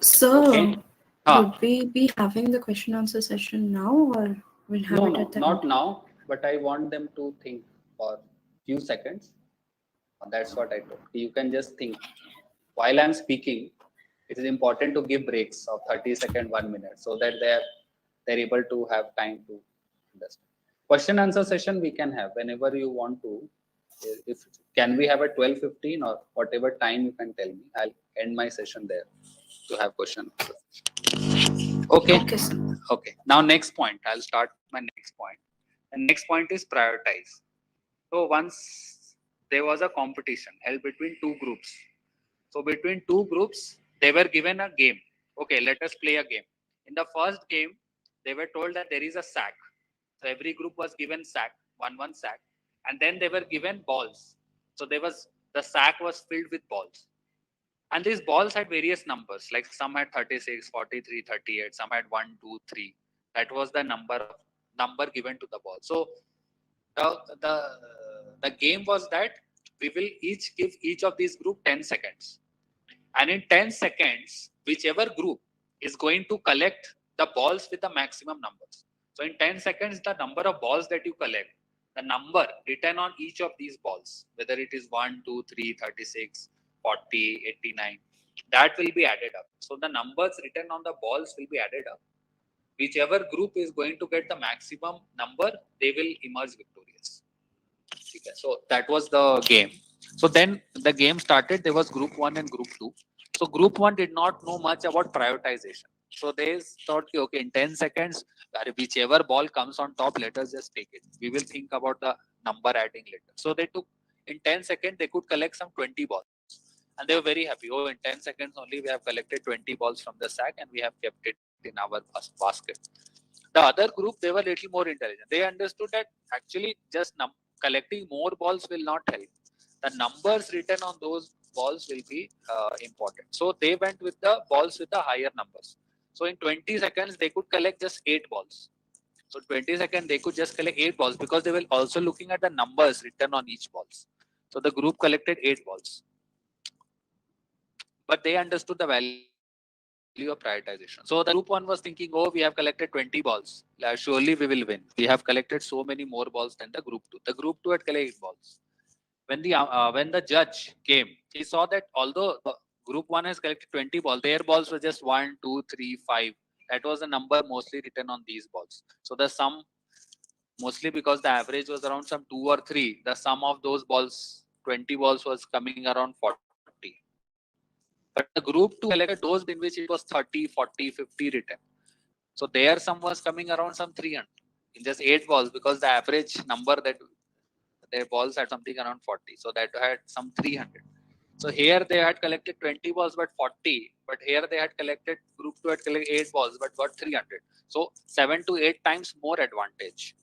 So, Okay. would Ah, we be having the question answer session now, or we'll have no, it no, at the not end? now, but I want them to think for few seconds. That's what I told. You can just think. While I'm speaking, it is important to give breaks of 30 seconds, 1 minute, so that they're able to have time to understand. Question answer session we can have whenever you want to. If can we have a 12:15 or whatever time you can tell me, I'll end my session there to have question answer. Okay. Okay, sir. Okay. Now next point. I'll start with my next point. The next point is prioritize. So once there was a competition held between two groups. So between two groups, they were given a game. Okay, let us play a game. In the first game, they were told that there is a sack. So every group was given sack, one sack, and then they were given balls. So the sack was filled with balls. And these balls had various numbers, like some had 36, 43, 38, some had 1, 2, 3. That was the number given to the ball. So the the game was that we will each give each of these group 10 seconds, and in 10 seconds whichever group is going to collect the balls with the maximum numbers. So in 10 seconds the number of balls that you collect, the number written on each of these balls, whether it is 1, 2, 3, 36, 40, 89, that will be added up. So the numbers written on the balls will be added up. Whichever group is going to get the maximum number, they will emerge victorious. Okay, so that was the game. So then the game started. There was group one and group two. So group one did not know much about prioritization. So they thought, okay, in 10 seconds, whichever ball comes on top, let us just take it. We will think about the number adding later. So they took, in 10 seconds, they could collect some 20 balls. And they were very happy. Oh, in 10 seconds only, we have collected 20 balls from the sack and we have kept it in our basket. The other group, they were little more intelligent. They understood that actually just collecting more balls will not help. The numbers written on those balls will be important. So they went with the balls with the higher numbers. So in 20 seconds, they could collect just 8 balls. So 20 seconds, they could just collect 8 balls because they were also looking at the numbers written on each balls. So the group collected 8 balls, but they understood the value of prioritization. So the group one was thinking, oh, we have collected 20 balls. Surely we will win. We have collected so many more balls than the group two. The group two had collected 8 balls. When the judge came, he saw that although the group one has collected 20 balls, their balls were just 1, 2, 3, 5. That was the number mostly written on these balls. So the sum, mostly because the average was around some 2 or 3, the sum of those balls, 20 balls, was coming around 40. But the group 2 had collected those in which it was 30, 40, 50 written. So their sum was coming around some 300 in just 8 balls, because the average number that their balls had something around 40. So that had some 300. So here they had collected 20 balls but 40. But here they had collected, group 2 had collected 8 balls but got 300. So 7 to 8 times more advantage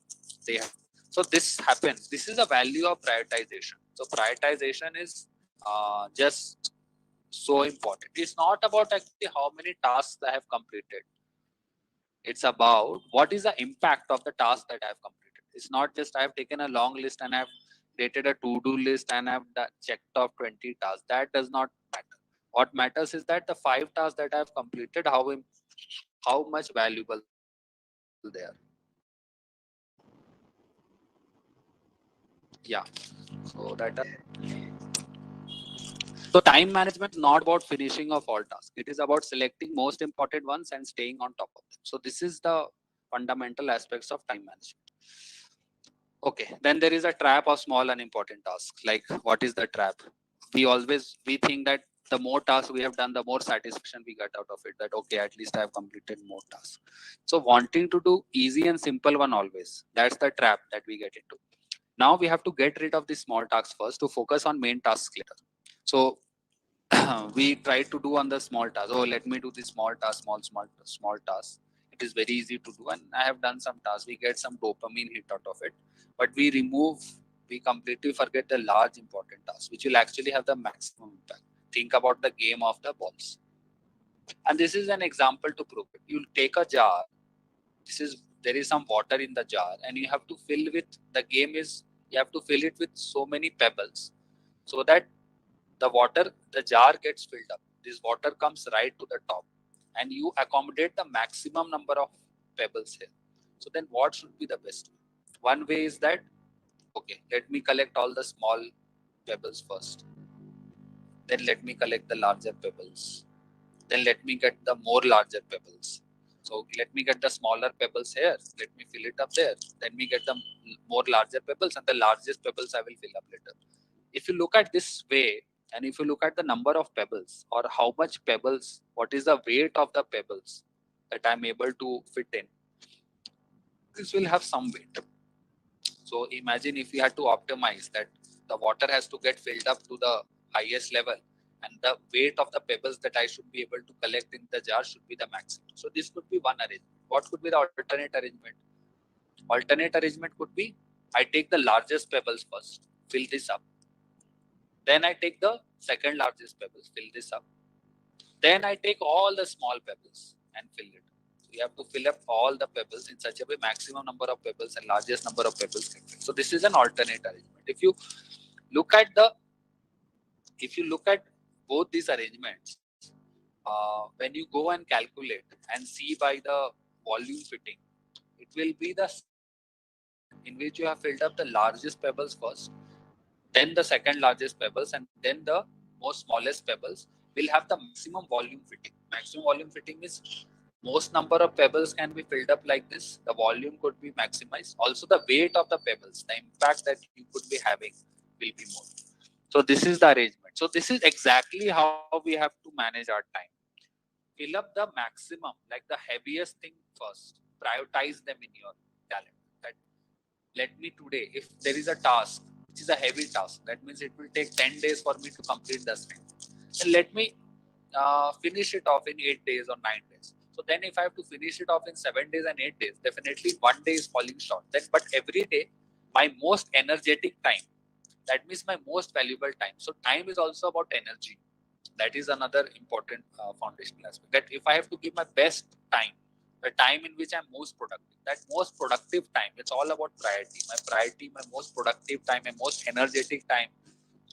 they have. So this happens. This is a value of prioritization. So prioritization is just so important. It's not about actually how many tasks I have completed. It's about what is the impact of the task that I have completed. It's not just I have taken a long list and I have created a to-do list and I have checked off 20 tasks. That does not matter. What matters is that the 5 tasks that I have completed, how much valuable they are. Yeah. So that. So time management is not about finishing of all tasks. It is about selecting most important ones and staying on top of them. So this is the fundamental aspects of time management. Okay, then there is a trap of small unimportant tasks. Like, what is the trap? We think that the more tasks we have done, the more satisfaction we get out of it. That okay, at least I have completed more tasks. So wanting to do easy and simple one always. That's the trap that we get into. Now we have to get rid of the small tasks first to focus on main tasks later. So we try to do on the small task. Oh, let me do the small task, small task. It is very easy to do, and I have done some tasks. We get some dopamine hit out of it, but we completely forget the large important task, which will actually have the maximum impact. Think about the game of the balls, and this is an example to prove it. You'll take a jar. There is some water in the jar, and you have to fill with. The game is you have to fill it with so many pebbles, so that the jar gets filled up. This water comes right to the top, and you accommodate the maximum number of pebbles here. So then what should be the best way? One way is that, okay, let me collect all the small pebbles first. Then let me collect the larger pebbles. Then let me get the more larger pebbles. So let me get the smaller pebbles here. Let me fill it up there. Then we get the more larger pebbles, and the largest pebbles I will fill up later. If you look at this way, and if you look at the number of pebbles or how much pebbles, what is the weight of the pebbles that I'm able to fit in, this will have some weight. So imagine if we had to optimize that the water has to get filled up to the highest level, and the weight of the pebbles that I should be able to collect in the jar should be the maximum. So this could be one arrangement. What could be the alternate arrangement? Alternate arrangement could be I take the largest pebbles first, fill this up. Then I take the second largest pebbles, fill this up. Then I take all the small pebbles and fill it. So you have to fill up all the pebbles in such a way maximum number of pebbles and largest number of pebbles can fit. So this is an alternate arrangement. Look at the if you look at both these arrangements, when you go and calculate and see by the volume fitting, it will be the second arrangement in which you have filled up the largest pebbles first, then the second largest pebbles, and then the most smallest pebbles will have the maximum volume fitting. Maximum volume fitting is most number of pebbles can be filled up like this. The volume could be maximized. Also, the weight of the pebbles, the impact that you could be having will be more. So this is the arrangement. So this is exactly how we have to manage our time. Fill up the maximum, like the heaviest thing first. Prioritize them in your calendar. That let me today, if there is a task which is a heavy task, that means it will take 10 days for me to complete the thing. And let me finish it off in 8 days or 9 days. So then if I have to finish it off in 7 days and 8 days, definitely one day is falling short. Then, but every day, my most energetic time, that means my most valuable time. So time is also about energy. That is another important foundational aspect. That if I have to give my best time, the time in which I'm most productive, that most productive time, it's all about priority, my most productive time, my most energetic time,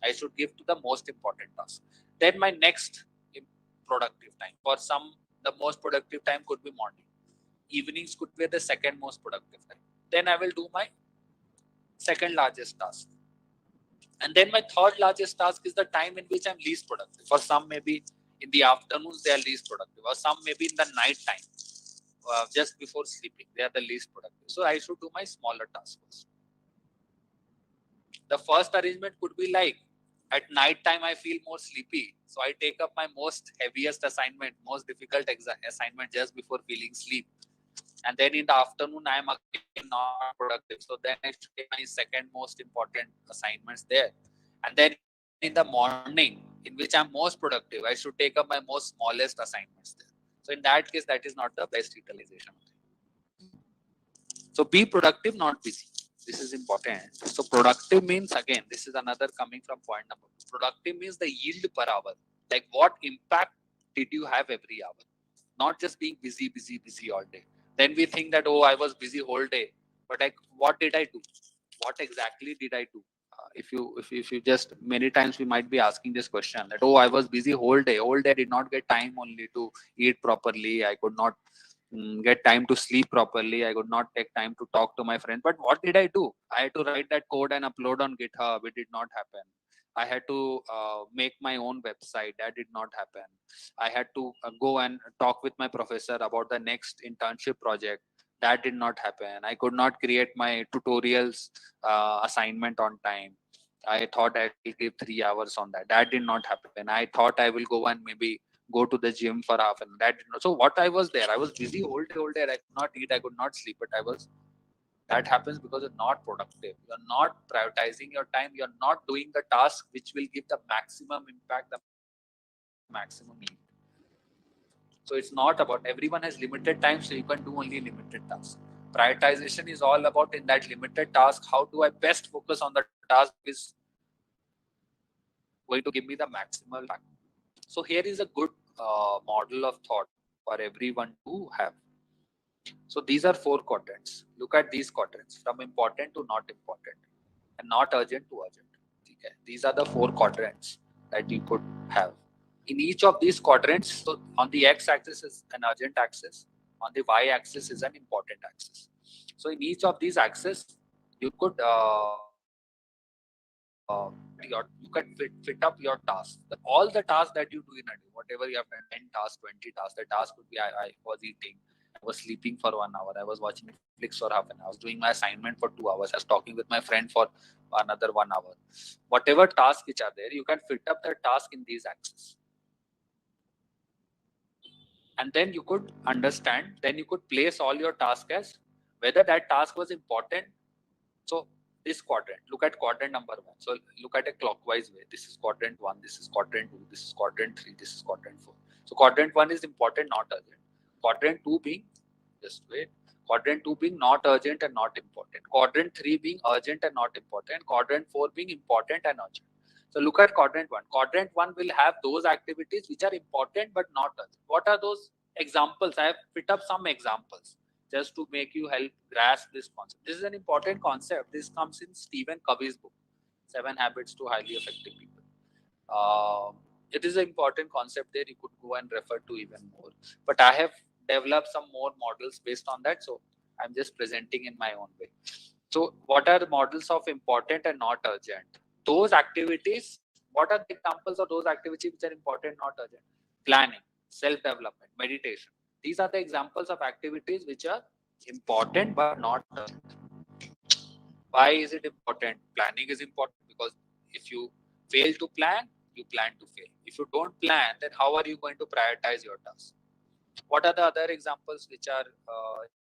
I should give to the most important task. Then my next productive time. For some, the most productive time could be morning. Evenings could be the second most productive time. Then I will do my second largest task. And then my third largest task is the time in which I'm least productive. For some, maybe in the afternoons, they are least productive. Or some maybe in the night time, just before sleeping, they are the least productive. So I should do my smaller task first. The first arrangement could be like, at night time I feel more sleepy, so I take up my most heaviest assignment, most difficult assignment just before feeling sleep. And then in the afternoon I am again not productive, so then I should take my second most important assignments there. And then in the morning, in which I'm most productive, I should take up my most smallest assignments there. So in that case, that is not the best utilization of it. So be productive, not busy. This is important. So productive means, again, this is another coming from point number. Productive means the yield per hour. Like what impact did you have every hour? Not just being busy all day, Then we think that, oh, I was busy whole day, but like, what did I do? What exactly did I do? If you just, many times we might be asking this question that, oh, I was busy whole day, I did not get time only to eat properly, I could not get time to sleep properly, I could not take time to talk to my friends. But what did I do? I had to write that code and upload on GitHub. It did not happen. I had to make my own website. That did not happen. I had to go and talk with my professor about the next internship project. That did not happen. I could not create my tutorials assignment on time. I thought I will give 3 hours on that. That did not happen. I thought I will go and maybe go to the gym for half an hour. That did not. So what I was there, I was busy whole day. I could not eat. I could not sleep. But I was. That happens because you're not productive. You're not prioritizing your time. You're not doing the task which will give the maximum impact, the maximum yield. So it's not about, everyone has limited time, so you can do only limited tasks. Prioritization is all about, in that limited task, how do I best focus on the task which is going to give me the maximal impact. So here is a good model of thought for everyone to have. So these are 4 quadrants. Look at these quadrants, from important to not important and not urgent to urgent. Okay. These are the 4 quadrants that you could have. In each of these quadrants, so on the x-axis is an urgent axis, on the y-axis is an important axis. So in each of these axes, you could you can fit up your tasks. All the tasks that you do in a day, whatever you have done, 10 tasks, 20 tasks. The task could be, I was eating, I was sleeping for 1 hour, I was watching Netflix for half an hour, I was doing my assignment for 2 hours, I was talking with my friend for another 1 hour. Whatever tasks which are there, you can fit up the task in these axes. And then you could understand, then you could place all your tasks as whether that task was important. So this quadrant, look at quadrant number 1. So look at a clockwise way. This is quadrant 1, this is quadrant 2, this is quadrant 3, this is quadrant 4. So quadrant 1 is important, not urgent. Quadrant 2 being, just wait, quadrant 2 being not urgent and not important. Quadrant 3 being urgent and not important. Quadrant 4 being important and urgent. So look at quadrant 1. Quadrant 1 will have those activities which are important but not urgent. What are those examples? I have put up some examples just to make you help grasp this concept. This is an important concept. This comes in Stephen Covey's book, 7 Habits to Highly Effective People. It is an important concept there. You could go and refer to even more. But I have developed some more models based on that. So I'm just presenting in my own way. So what are the models of important and not urgent? Those activities, what are the examples of those activities which are important, not urgent? Planning, self-development, meditation. These are the examples of activities which are important but not urgent. Why is it important? Planning is important because if you fail to plan, you plan to fail. If you don't plan, then how are you going to prioritize your tasks? What are the other examples which are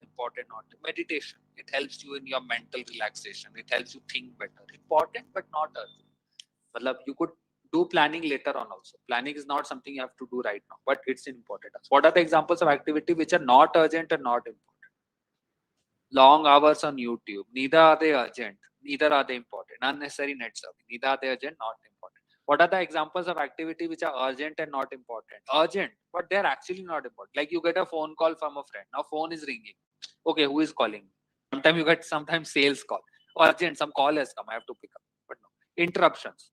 important? Not meditation. It helps you in your mental relaxation. It helps you think better. Important but not urgent. Matlab, you could do planning later on also. Planning is not something you have to do right now, but it's important. What are the examples of activity which are not urgent and not important? Long hours on YouTube. Neither are they urgent. Neither are they important. Unnecessary net surfing. Neither are they urgent, not important. What are the examples of activity which are urgent and not important? Urgent, but they're actually not important. Like you get a phone call from a friend. Now phone is ringing. Okay, who is calling? Sometimes you get sales call. Urgent, some call has come. I have to pick up. But no. Interruptions.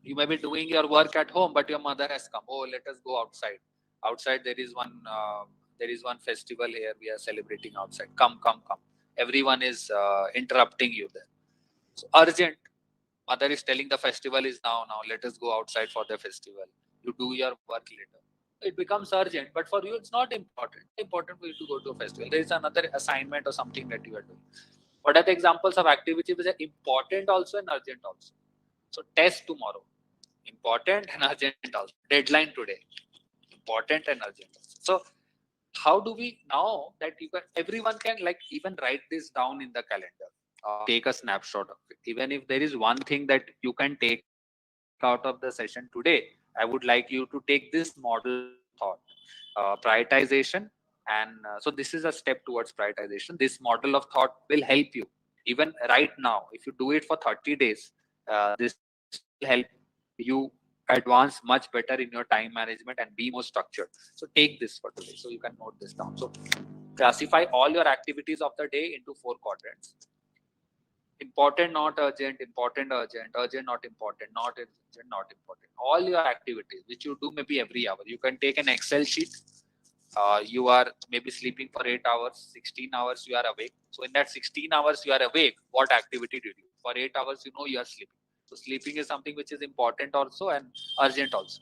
You may be doing your work at home, but your mother has come. Oh, let us go outside. Outside there is one festival here. We are celebrating outside. Come. Everyone is interrupting you there. So urgent. Mother is telling the festival is now. Now let us go outside for the festival. You do your work later. It becomes urgent, but for you it's not important. It's important for you to go to a festival. There is another assignment or something that you are doing. What are the examples of activity which are important also and urgent also? So test tomorrow. Important and urgent also. Deadline today. Important and urgent also. So how do we now that everyone can like even write this down in the calendar or take a snapshot of it. Even if there is one thing that you can take out of the session today, I would like you to take this model of thought, prioritization. And so this is a step towards prioritization. This model of thought will help you even right now. If you do it for 30 days, this will help you advance much better in your time management and be more structured. So take this for today. So you can note this down. So Classify all your activities of the day into 4 quadrants. Important, not urgent, important, urgent, urgent, not important, not urgent, not important. All your activities which you do maybe every hour. You can take an Excel sheet. You are maybe sleeping for 8 hours, 16 hours you are awake. So in that 16 hours you are awake, what activity did you? For 8 hours you know you are sleeping. So sleeping is something which is important also and urgent also.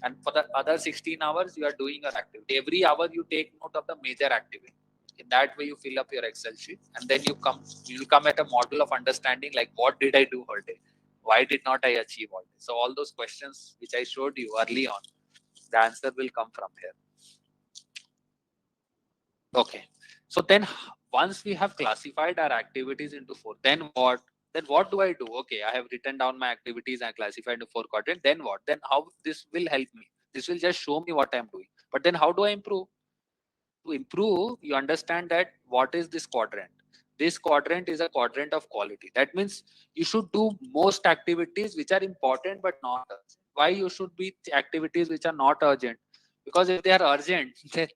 And for the other 16 hours you are doing your activity. Every hour you take note of the major activity. In that way you fill up your Excel sheet, and then you will come at a model of understanding, like what did I do all day, why did not I achieve all day. So all those questions which I showed you early on, the answer will come from here. Okay, so then once we have classified our activities into 4, then what do I do? Okay, I have written down my activities and classified into 4 quadrants. Then what? Then how this will help me? This will just show me what I'm doing. But then how do I improve? To improve, you understand that what is this quadrant? This quadrant is a quadrant of quality. That means you should do most activities which are important but not urgent. Why you should be activities which are not urgent? Because if they are urgent, then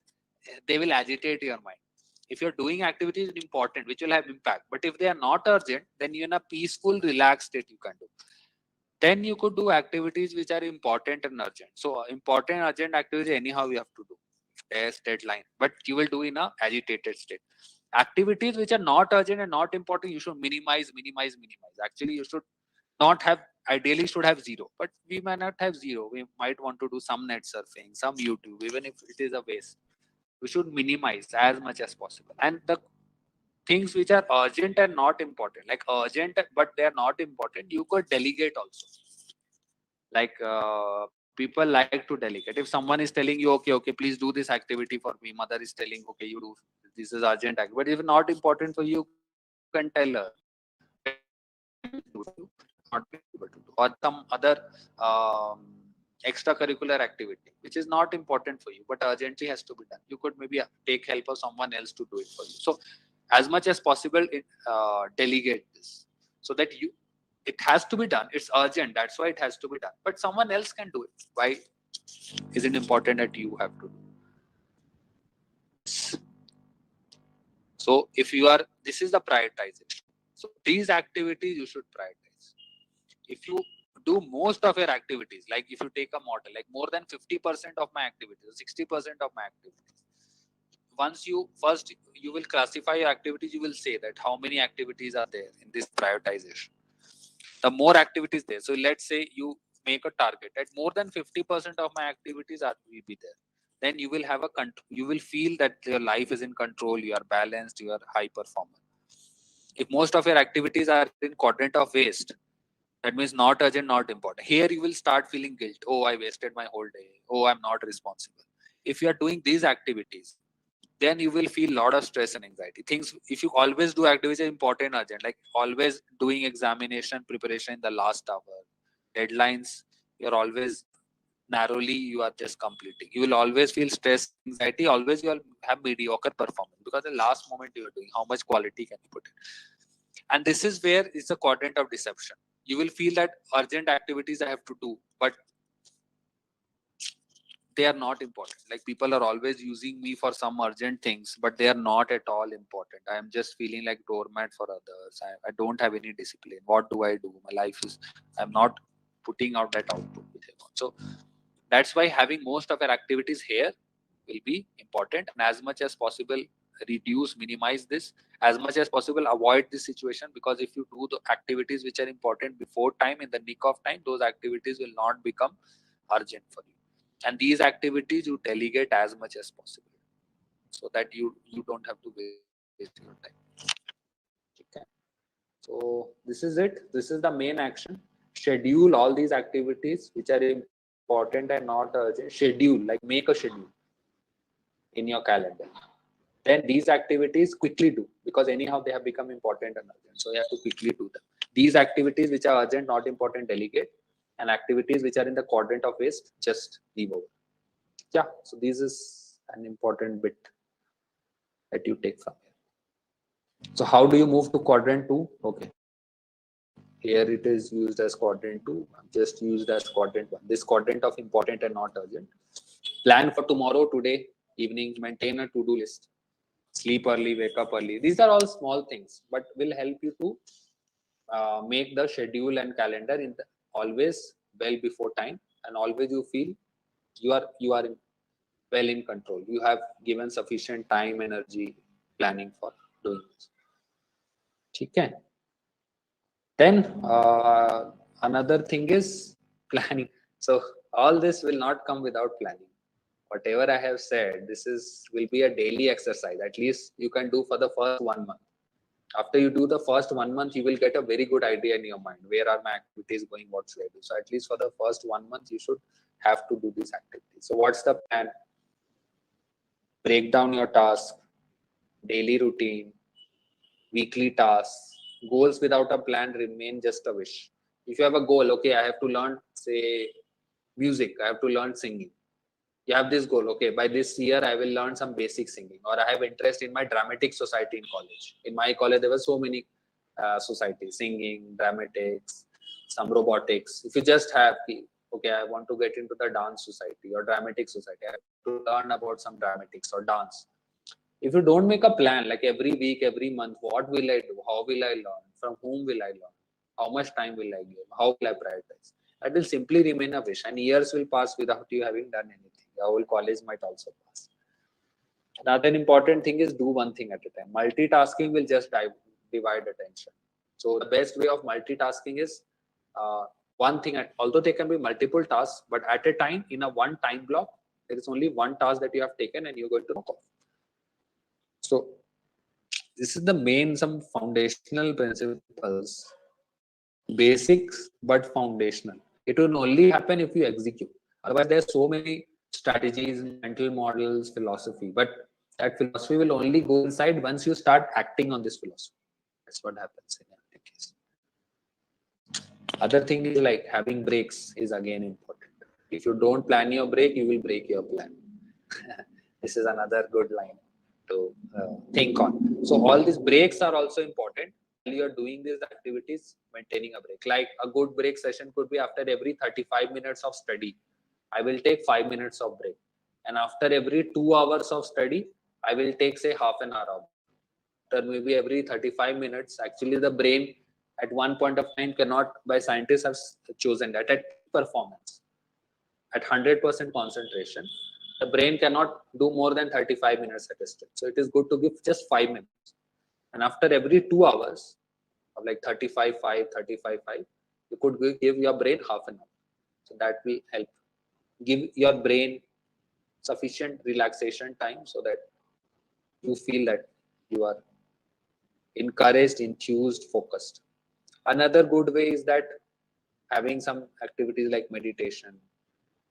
they will agitate your mind. If you're doing activities important which will have impact, but if they are not urgent, then you're in a peaceful, relaxed state you can do. Then you could do activities which are important and urgent. So important, urgent activities anyhow you have to do. Test, deadline, but you will do in a agitated state. Activities which are not urgent and not important, you should minimize. Actually, you should not have, ideally should have 0, but we might not have 0. We might want to do some net surfing, some YouTube, even if it is a waste. We should minimize as much as possible. And the things which are urgent and not important, like urgent but they are not important, you could delegate also. Like people like to delegate. If someone is telling you, okay, please do this activity for me, mother is telling, okay, you do, this is urgent activity, but if not important for you, you can tell her, okay, please do it, please do it, not be able to do. Or some other extracurricular activity which is not important for you but urgently has to be done, you could maybe take help of someone else to do it for you. So as much as possible, delegate this, so that it has to be done, it's urgent, that's why it has to be done, but someone else can do it. Why is it important that you have to do this? So if you are, this is the prioritization. So these activities you should prioritize. If you do most of your activities, like if you take a model, like more than 50% of my activities, 60% of my activities, once you first you will classify your activities, you will say that how many activities are there in this prioritization. The more activities there, so let's say you make a target that more than 50% of my activities will be there, then you will have a you will feel that your life is in control, you are balanced, you are high performer. If most of your activities are in quadrant of waste, that means not urgent, not important, here you will start feeling guilt. Oh, I wasted my whole day. Oh, I'm not responsible. If you are doing these activities, then you will feel a lot of stress and anxiety. Things, if you always do activities important, urgent, like always doing examination preparation in the last hour, deadlines, you're always narrowly, you are just completing. You will always feel stress, anxiety, always you will have mediocre performance because the last moment you are doing, how much quality can you put in? And this is where it's a quadrant of deception. You will feel that urgent activities I have to do, but they are not important. Like people are always using me for some urgent things, but they are not at all important. I am just feeling like doormat for others. I don't have any discipline. What do I do? My life is, I'm not putting out that output which I want. So that's why having most of our activities here will be important, and as much as possible reduce, minimize this, as much as possible avoid this situation, because if you do the activities which are important before time, in the nick of time, those activities will not become urgent for you. And these activities you delegate as much as possible, so that you don't have to waste your time. Okay, so this is it, this is the main action. Schedule all these activities which are important and not urgent. Schedule, like make a schedule in your calendar. Then these activities quickly do, because anyhow they have become important and urgent, so you have to quickly do them. These activities which are urgent, not important, delegate, and activities which are in the quadrant of waste, just leave over. Yeah, so this is an important bit that you take from here. So how do you move to quadrant 2? Okay, here it is used as quadrant 2, just used as quadrant 1. This quadrant of important and not urgent. Plan for tomorrow, today evening, maintain a to-do list. sleep early, wake up early. These are all small things, but will help you to make the schedule and calendar in the, always well before time, and always you feel you are well in control. You have given sufficient time, energy, planning for doing this. Okay. Then another thing is planning. So all this will not come without planning. Whatever I have said, this is will be a daily exercise. At least you can do for the first 1 month. After you do the first 1 month, you will get a very good idea in your mind. Where are my activities going? What should I do? So at least for the first 1 month, you should have to do these activities. So what's the plan? Break down your task, daily routine, weekly tasks. Goals without a plan remain just a wish. If you have a goal, okay, I have to learn, say, music, I have to learn singing. You have this goal, okay, by this year I will learn some basic singing, or I have interest in my dramatic society in college. In my college, there were so many societies, singing, dramatics, some robotics. If you just have, okay, I want to get into the dance society or dramatic society, I have to learn about some dramatics or dance. If you don't make a plan, like every week, every month, what will I do? How will I learn? From whom will I learn? How much time will I give? How will I prioritize? That will simply remain a wish, and years will pass without you having done anything. Your whole college might also pass. Another important thing is do one thing at a time. Multitasking will just divide attention. So the best way of multitasking is one thing. Although there can be multiple tasks, but at a time in a one time block, there is only one task that you have taken, and you're going to knock off. So this is the main, some foundational principles, basics but foundational. It will only happen if you execute. Otherwise, there are so many strategies, mental models, philosophy, but that philosophy will only go inside once you start acting on this philosophy. That's what happens in every case. Other thing is like having breaks is again important. If you don't plan your break, you will break your plan. This is another good line to think on. So all these breaks are also important. While you are doing these activities, maintaining a break. Like a good break session could be after every 35 minutes of study, I will take 5 minutes of break. And after every 2 hours of study, I will take say half an hour of break. After maybe every 35 minutes, actually the brain at one point of time cannot, by scientists have chosen that at peak performance, at 100% concentration, the brain cannot do more than 35 minutes at a stretch. So it is good to give just 5 minutes. And after every 2 hours of like 35, 5, 35, 5, you could give your brain half an hour. So that will help. Give your brain sufficient relaxation time so that you feel that you are encouraged, enthused, focused. Another good way is that having some activities like meditation.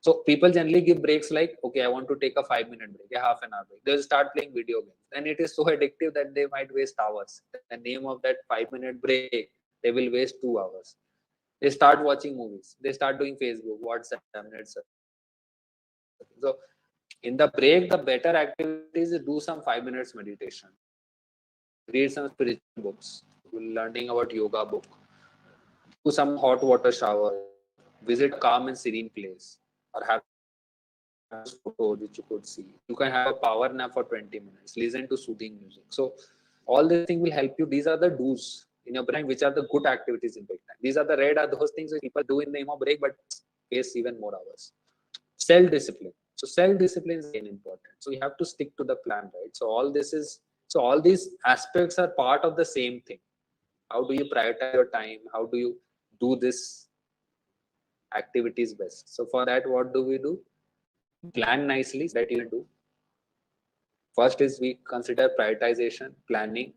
So people generally give breaks like, okay, I want to take a 5-minute break, a half an hour break. They'll start playing video games. And it is so addictive that they might waste hours. The name of that 5-minute break, they will waste 2 hours. They start watching movies. They start doing Facebook, WhatsApp, etc. So in the break, the better activities is do some 5 minutes meditation. Read some spiritual books. Learning about yoga book. Do some hot water shower. Visit a calm and serene place. Or have those photos which you could see. You can have a power nap for 20 minutes. Listen to soothing music. So all this thing will help you. These are the do's in your brain, which are the good activities in break time. These are the red are those things that people do in the name of break, but waste even more hours. Self-discipline. So self-discipline is again important. So you have to stick to the plan, right? So all these aspects are part of the same thing. How do you prioritize your time? How do you do this activities best? So for that, what do? We plan nicely so that you can do. First is we consider prioritization, planning.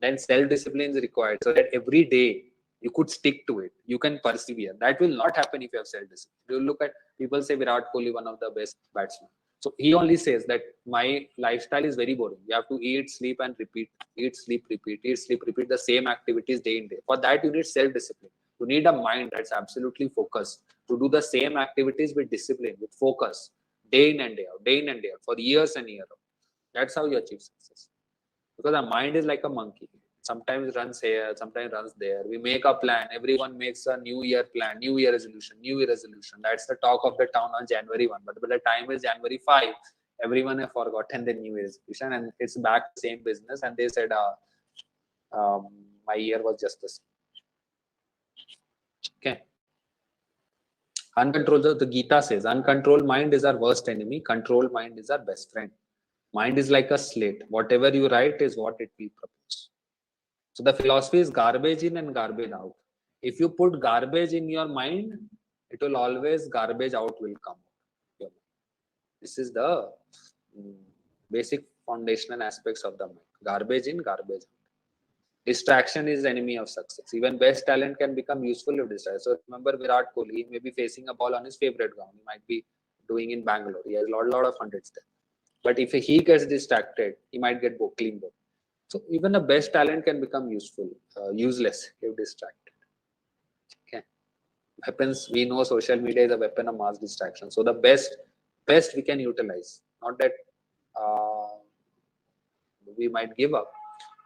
Then self-discipline is required so that every day you could stick to it. You can persevere. That will not happen if you have self-discipline. You look at people say Virat Kohli, one of the best batsmen. So he only says that my lifestyle is very boring. You have to eat, sleep, and repeat. Eat, sleep, repeat. Eat, sleep, repeat the same activities day in day. For that, you need self-discipline. You need a mind that's absolutely focused to do the same activities with discipline, with focus, day in and day out, day in and day out, for years and years. That's how you achieve success. Because our mind is like a monkey. Sometimes runs here, sometimes runs there. We make a plan. Everyone makes a new year plan, new year resolution, new year resolution. That's the talk of the town on January 1. But by the time is January 5, Everyone have forgotten the new year resolution, and it's back to same business, and they said my year was just the same. Okay. Uncontrolled, the Gita says, uncontrolled mind is our worst enemy, controlled mind is our best friend. Mind is like a slate. Whatever you write is what it will propose. So the philosophy is garbage in and garbage out. If you put garbage in your mind, it will always garbage out will come. This is the basic foundational aspects of the mind. Garbage in, garbage out. Distraction is the enemy of success. Even best talent can become useful if distracted. So remember Virat Kohli, he may be facing a ball on his favorite ground. He might be doing in Bangalore. He has a lot of hundreds there. But if he gets distracted, he might get clean ball. So even the best talent can become useless if distracted. Okay. Weapons, we know social media is a weapon of mass distraction. So the best we can utilize. Not that we might give up,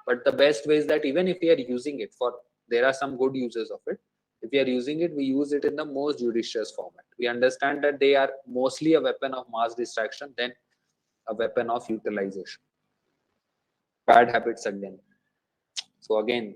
but the best way is that even if we are using it for, there are some good uses of it. If we are using it, we use it in the most judicious format. We understand that they are mostly a weapon of mass distraction than a weapon of utilization. Bad habits again. So again,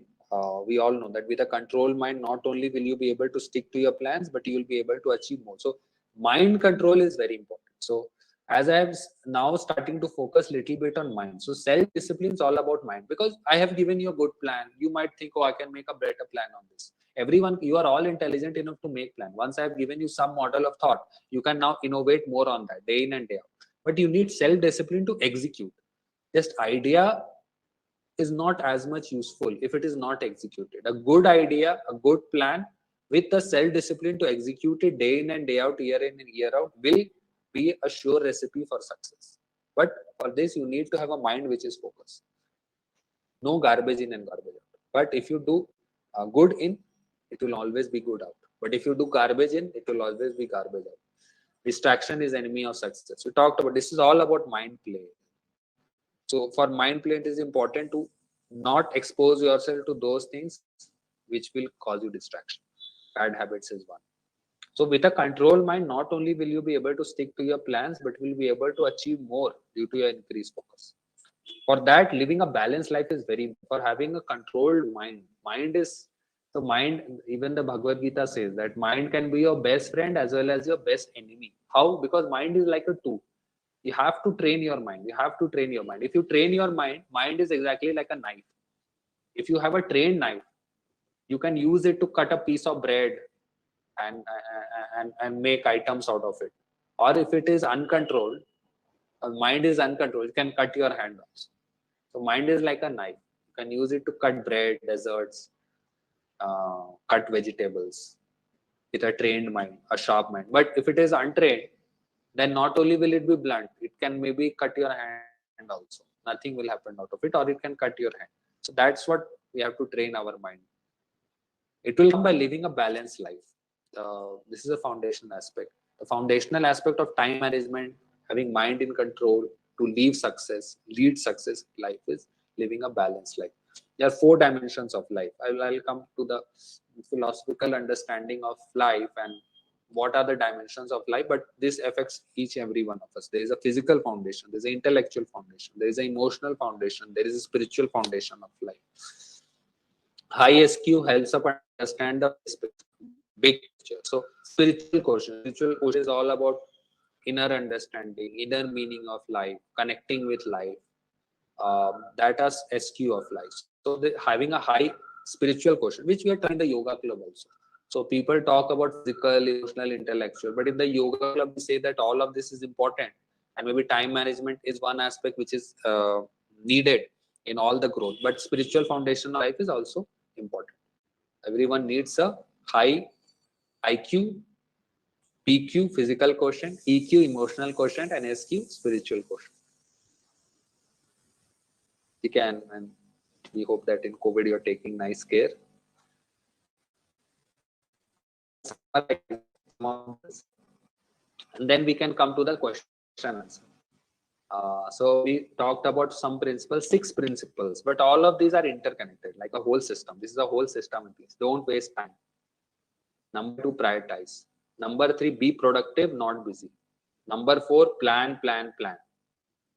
we all know that with a control mind, not only will you be able to stick to your plans, but you will be able to achieve more. So mind control is very important. So as I am now starting to focus little bit on mind. So self-discipline is all about mind, because I have given you a good plan. You might think, oh, I can make a better plan on this. Everyone, you are all intelligent enough to make plan. Once I have given you some model of thought, you can now innovate more on that day in and day out. But you need self-discipline to execute. Just idea is not as much useful if it is not executed. A good idea, a good plan with the self-discipline to execute it day in and day out, year in and year out, will be a sure recipe for success. But for this, you need to have a mind which is focused. No garbage in and garbage out. But if you do good in, it will always be good out. But if you do garbage in, it will always be garbage out. Distraction is enemy of success. We talked about this is all about mind play. So for mind play, it is important to not expose yourself to those things which will cause you distraction. Bad habits is one. So with a control mind, not only will you be able to stick to your plans, but will be able to achieve more due to your increased focus. For that, living a balanced life is very important. For having a controlled mind. Mind is the mind, even the Bhagavad Gita says that mind can be your best friend as well as your best enemy. How? Because mind is like a tool. You have to train your mind. You have to train your mind. If you train your mind, mind is exactly like a knife. If you have a trained knife, you can use it to cut a piece of bread and make items out of it. Or if it is uncontrolled, mind is uncontrolled, it can cut your hand also. So mind is like a knife. You can use it to cut bread, desserts, cut vegetables with a trained mind, a sharp mind. But if it is untrained, then not only will it be blunt, it can maybe cut your hand also. Nothing will happen out of it, or it can cut your hand. So that's what we have to train our mind. It will come by living a balanced life. This is a foundational aspect. The foundational aspect of time management, having mind in control to lead success life is living a balanced life. There are 4 dimensions of life. I'll come to the philosophical understanding of life and what are the dimensions of life, but this affects each and every one of us. There is a physical foundation, there is an intellectual foundation, there is an emotional foundation, there is a spiritual foundation of life. High SQ helps us understand the big picture. So spiritual quotient is all about inner understanding, inner meaning of life, connecting with life. That is SQ of life. So having a high spiritual quotient, which we are trying in the yoga club also. So people talk about physical, emotional, intellectual, but in the yoga club we say that all of this is important, and maybe time management is one aspect which is needed in all the growth. But spiritual foundation of life is also important. Everyone needs a high IQ, PQ physical quotient, EQ emotional quotient, and SQ spiritual quotient. You can, and we hope that in COVID you're taking nice care. And then we can come to the question answer. So we talked about some principles, 6 principles, but all of these are interconnected, like a whole system. This is a whole system. Don't waste time. Number 2, prioritize. Number 3, be productive, not busy. Number 4, plan.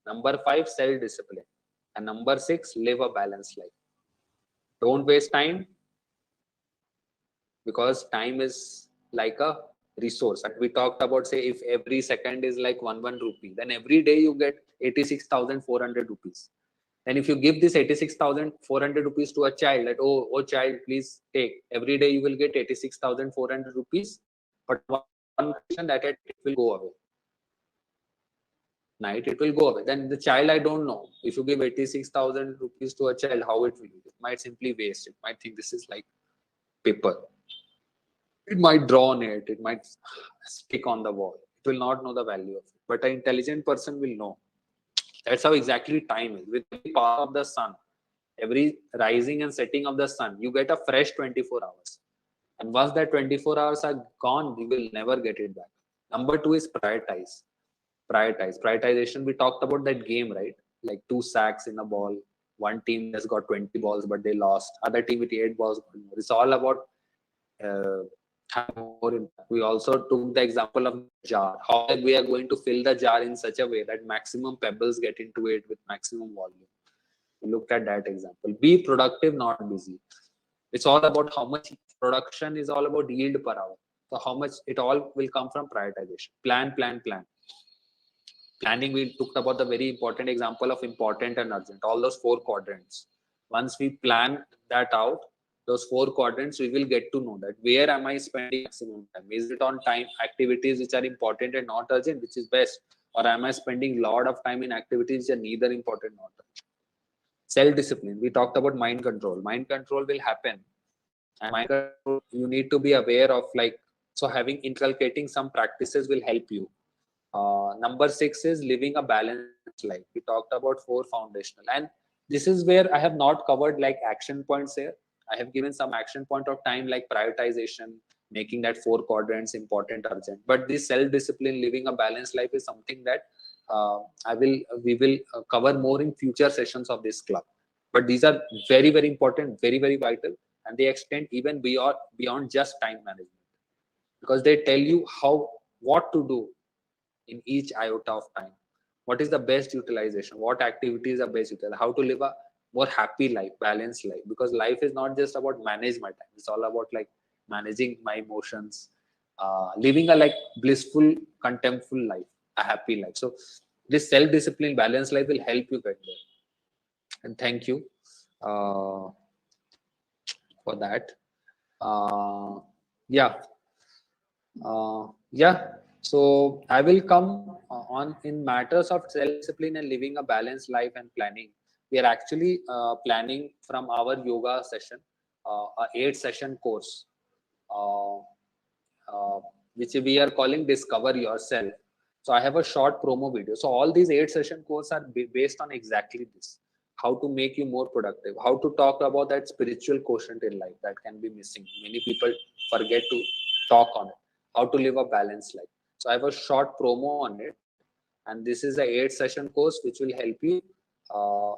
Number 5, self-discipline. And number 6, live a balanced life. Don't waste time, because time is like a resource. And we talked about, say, if every second is like one rupee, then every day you get 86,400 rupees. And if you give this 86,400 rupees to a child, that, oh child, please take, every day you will get 86,400 rupees, but on one condition, that at night it will go away. Night it will go away. Then the child, I don't know, if you give 86,000 rupees to a child, how it will be. It might simply waste. It might think this is like paper. It might draw on it. It might stick on the wall. It will not know the value of it. But an intelligent person will know. That's how exactly time is. With every path of the sun, every rising and setting of the sun, you get a fresh 24 hours. And once that 24 hours are gone, you will never get it back. Number 2 is prioritize. Prioritization. We talked about that game, right? Like 2 sacks in a ball. One team just got 20 balls, but they lost. Other team with 8 balls got more. It's all about uh, having more impact. We also took the example of jar. How we are going to fill the jar in such a way that maximum pebbles get into it with maximum volume. We looked at that example. Be productive, not busy. It's all about how much production is all about yield per hour. So how much it all will come from prioritization. Plan. Planning, we talked about the very important example of important and urgent, all those 4 quadrants. Once we plan that out, those 4 quadrants, we will get to know that where am I spending maximum time. Is it on time activities which are important and not urgent, which is best, or am I spending a lot of time in activities which are neither important nor urgent? Self-discipline, we talked about mind control. Mind control will happen, and mind control, you need to be aware of, like, so having inculcating some practices will help you. Number 6 is living a balanced life. We talked about 4 foundational, and this is where I have not covered like action points here. I have given some action point of time, like prioritization, making that 4 quadrants important, urgent. But this self-discipline, living a balanced life, is something that we will cover more in future sessions of this club. But these are very, very important, very, very vital, and they extend even beyond just time management, because they tell you what to do in each iota of time. What is the best utilization? What activities are best utilized? How to live a more happy life, balanced life? Because life is not just about manage my time. It's all about like managing my emotions, living a like blissful, contemptful life, a happy life. So this self-discipline, balanced life will help you get there. And thank you uh, for that. Uh, yeah. Yeah, so I will come on in matters of self-discipline and living a balanced life and planning. We are actually planning from our yoga session, a 8-session course, uh, uh, which we are calling Discover Yourself. So I have a short promo video. So all these 8-session courses are based on exactly this: how to make you more productive, how to talk about that spiritual quotient in life that can be missing. Many people forget to talk on it. How to live a balanced life. So I have a short promo on it, and this is a 8-session course which will help you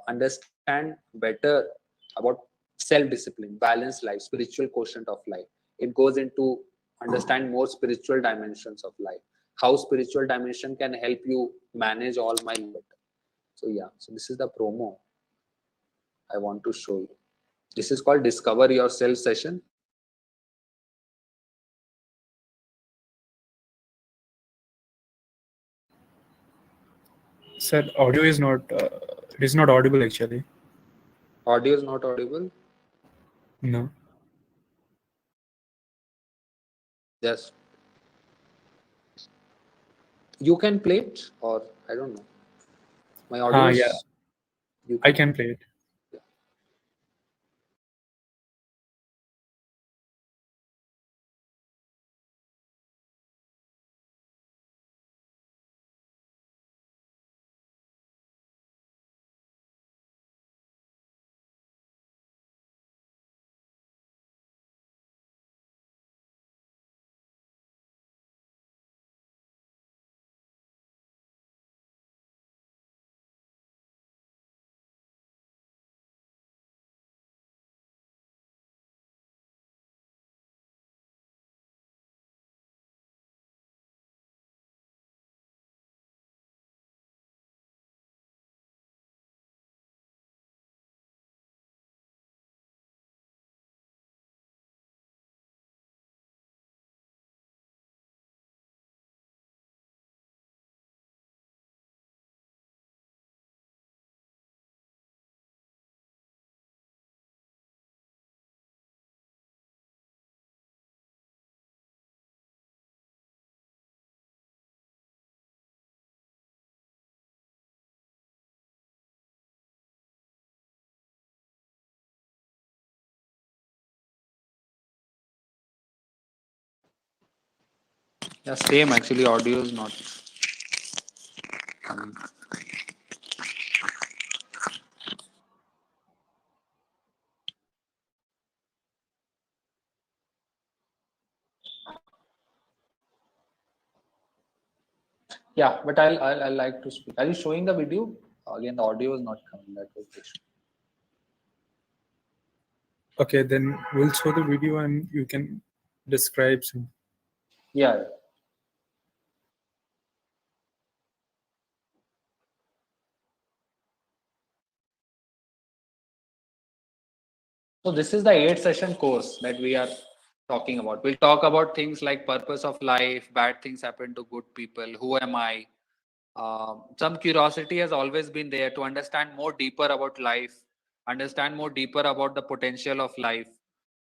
understand better about self-discipline, balanced life, spiritual quotient of life. It goes into understand more spiritual dimensions of life, how spiritual dimension can help you manage all my better. So yeah, so this is the promo I want to show you. This is called Discover Yourself session. Sir, audio is not. It is not audible actually. Audio is not audible. No. Yes, you can play it, or I don't know. My audio Yeah. is, you I can. can play it. Yeah, same actually. Audio is not coming. Yeah, but I'll like to speak. Are you showing the video? Again, the audio is not coming. That was the issue. Okay, then we'll show the video and you can describe some. Yeah. So this is the 8 session course that we are talking about. We'll talk about things like purpose of life, bad things happen to good people, who am I? Some curiosity has always been there to understand more deeper about life, understand more deeper about the potential of life,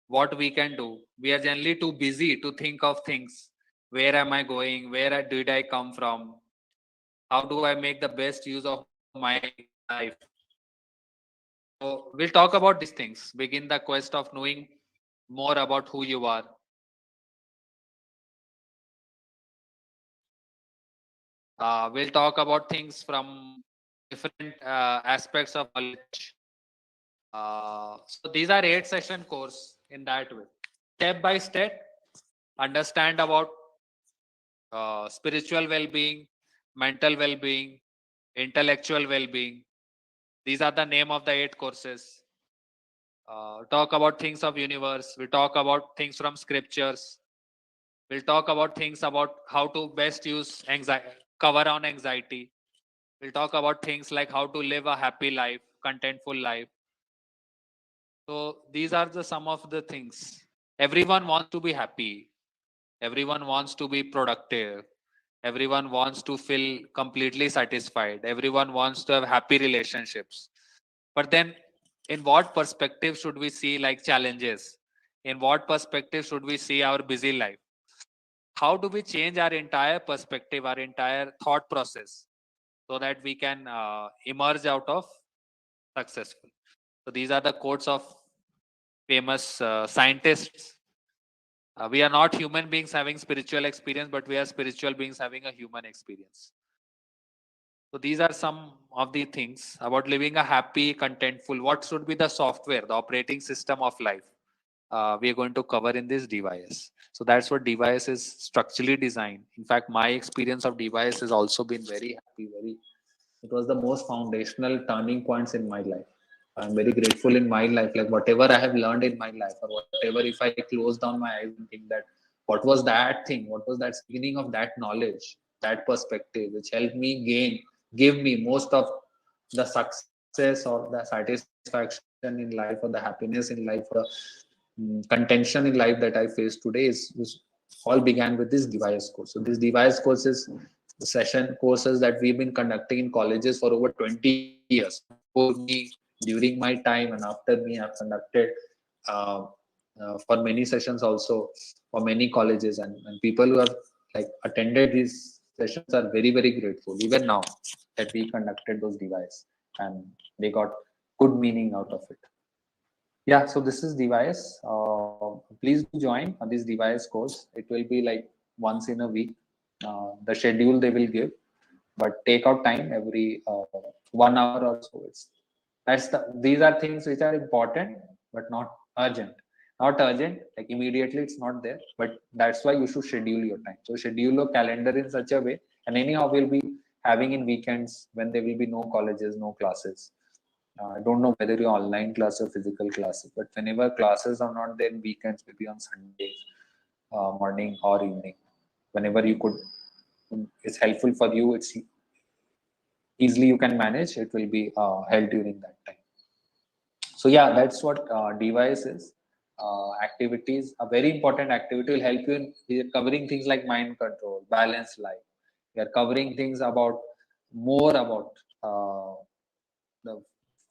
what we can do. We are generally too busy to think of things. Where am I going? Did I come from? How do I make the best use of my life? So we'll talk about these things. Begin the quest of knowing more about who you are. We'll talk about things from different aspects of knowledge. So these are 8 session course in that way. Step by step, understand about spiritual well-being, mental well-being, intellectual well-being. These are the name of the 8 courses. Talk about things of universe. We talk about things from scriptures. We'll talk about things about how to best use anxiety, cover on anxiety. We'll talk about things like how to live a happy life, contentful life. So these are the some of the things. Everyone wants to be happy. Everyone wants to be productive. Everyone wants to feel completely satisfied. Everyone wants to have happy relationships. But then, in what perspective should we see like challenges? In what perspective should we see our busy life? How do we change our entire perspective, our entire thought process, so that we can emerge out of successful? So these are the quotes of famous scientists. We are not human beings having spiritual experience, but we are spiritual beings having a human experience. So these are some of the things about living a happy, contentful. What should be the software, the operating system of life? We are going to cover in this device. So that's what device is structurally designed. In fact, my experience of device has also been very happy. It was the most foundational turning points in my life. I'm very grateful in my life, like whatever I have learned in my life, or whatever, if I close down my eyes and think that what was that thing, what was that beginning of that knowledge, that perspective, which helped me give me most of the success or the satisfaction in life or the happiness in life or the contention in life that I face today is all began with this device course. So this device courses, the session courses that we've been conducting in colleges for over 20 years. Before me, during my time, and after me, I've conducted uh, for many sessions also for many colleges, and people who have like attended these sessions are very, very grateful even now that we conducted those devices and they got good meaning out of it. Yeah, so this is device. Please do join this device course. It will be like once in a week. The schedule they will give, but take out time every 1 hour or so. These are things which are important but not urgent. Not urgent, like immediately it's not there, but that's why you should schedule your time. So schedule your calendar in such a way, and anyhow we'll be having in weekends when there will be no colleges, no classes. I don't know whether you're online class or physical classes, but whenever classes are not there in weekends, maybe on Sundays, morning or evening, whenever you could, it's helpful for you. It's easily you can manage. It will be held during that time. So yeah, that's what device is. Activities, a very important activity will help you in we are covering things like mind control, balanced life. We are covering things about more about the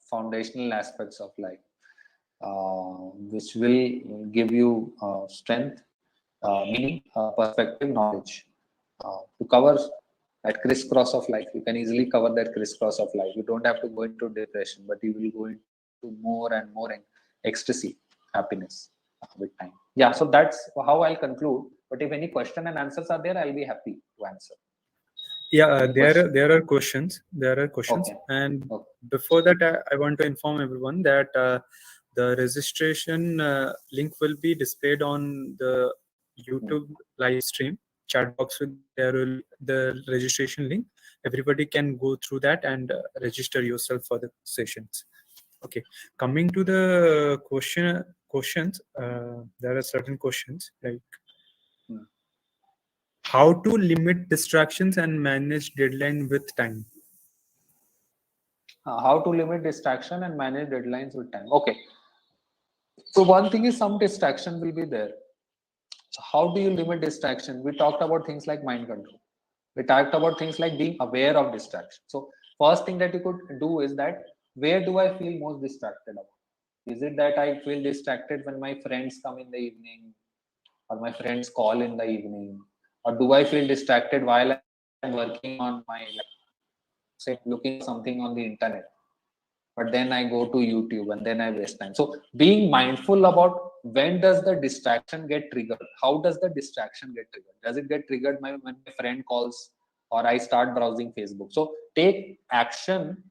foundational aspects of life, which will give you strength, meaning, perspective, knowledge to cover that crisscross of life. You can easily cover that crisscross of life. You don't have to go into depression, but you will go into more and more ecstasy, happiness with time. Yeah, so that's how I'll conclude. But if any question and answers are there, I'll be happy to answer. Yeah, Any question? there are questions. There are questions, Okay. and Okay. before that, I want to inform everyone that the registration link will be displayed on the YouTube live stream chat box. With there will be the registration link. Everybody can go through that and register yourself for the sessions. Okay, coming to the questions, there are certain questions like how to limit distractions and manage deadline with time. How to limit distraction and manage deadlines with time. Okay. So one thing is some distraction will be there. So how do you limit distraction? We talked about things like mind control. We talked about things like being aware of distraction. So first thing that you could do is that where do I feel most distracted about? Is it that I feel distracted when my friends come in the evening or my friends call in the evening? Or do I feel distracted while I'm working on my, say, looking for something on the internet? But then I go to YouTube and then I waste time. So being mindful about when does the distraction get triggered? How does the distraction get triggered? Does it get triggered when my friend calls or I start browsing Facebook? So take action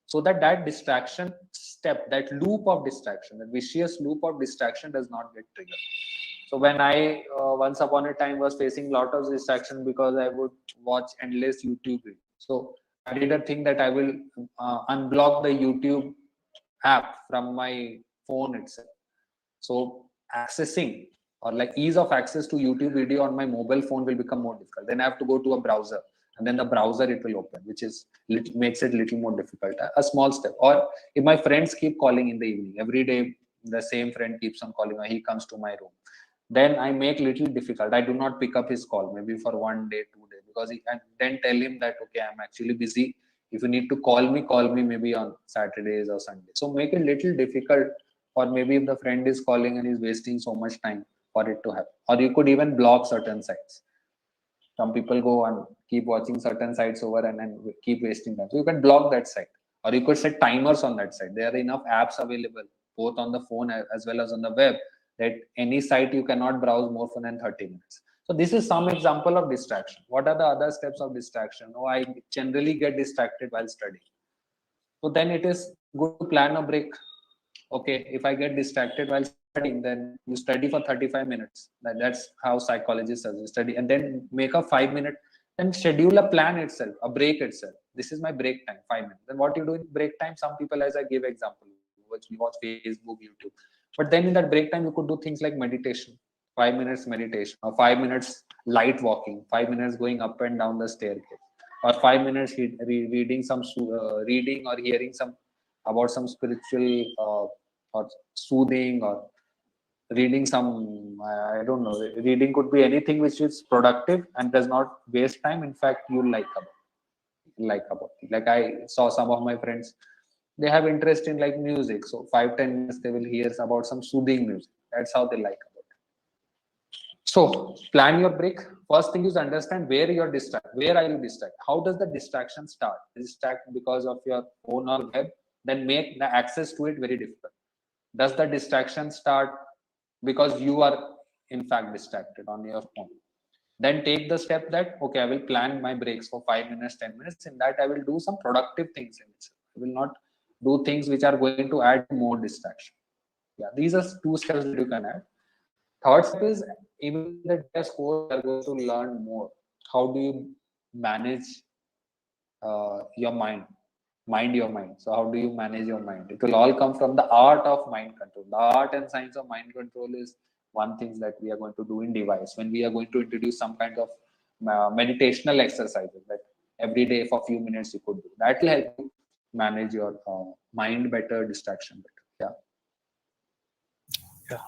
so that that distraction step, that loop of distraction, that vicious loop of distraction does not get triggered. So when I once upon a time was facing a lot of distraction because I would watch endless YouTube videos. So I did a thing that I will unblock the YouTube app from my phone itself. So accessing or like ease of access to YouTube video on my mobile phone will become more difficult. Then I have to go to a browser, and then the browser it will open, which is makes it little more difficult. A small step. Or if my friends keep calling in the evening, every day the same friend keeps on calling, or he comes to my room, then I make little difficult. I do not pick up his call maybe for 1 day, 2 days, because and then tell him that okay, I'm actually busy. If you need to call me maybe on Saturdays or Sundays. So make it little difficult, or maybe if the friend is calling and is wasting so much time for it to happen. Or you could even block certain sites. Some people go and keep watching certain sites over and keep wasting time. So you can block that site, or you could set timers on that site. There are enough apps available both on the phone as well as on the web that any site you cannot browse more than 30 minutes. So this is some example of distraction. What are the other steps of distraction? Oh, I generally get distracted while studying. So then it is good to plan a break. Okay, if I get distracted while studying, then you study for 35 minutes. That's how psychologists suggest study, and then make a 5 minute, then schedule a plan itself, a break itself. This is my break time, 5 minutes. Then what you do in break time? Some people, as I give example, which we watch Facebook, YouTube, but then in that break time, you could do things like meditation, 5 minutes meditation, or 5 minutes light walking, 5 minutes going up and down the staircase, or 5 minutes reading some reading or hearing some about some spiritual or soothing, or reading some I don't know, reading could be anything which is productive and does not waste time. In fact, you about it. Like I saw some of my friends, they have interest in like music, so 5-10 minutes they will hear about some soothing music. That's how they like about it. So plan your break. First thing is understand where you're distracted. Where are you distracted? How does the distraction start? Distract because of your phone or web, then make the access to it very difficult. Does the distraction start because you are in fact distracted on your phone? Then take the step that okay, I will plan my breaks for 5 minutes, 10 minutes. In that, I will do some productive things in itself. I will not do things which are going to add more distraction. Yeah, these are two steps that you can add. Third step is, even in the DS course, we are going to learn more. How do you manage your mind your mind? So how do you manage your mind? It will all come from the art of mind control. The art and science of mind control is one thing that we are going to do in device, when we are going to introduce some kind of meditational exercises that every day for a few minutes you could do. That will help you manage your mind better, distraction better. Yeah.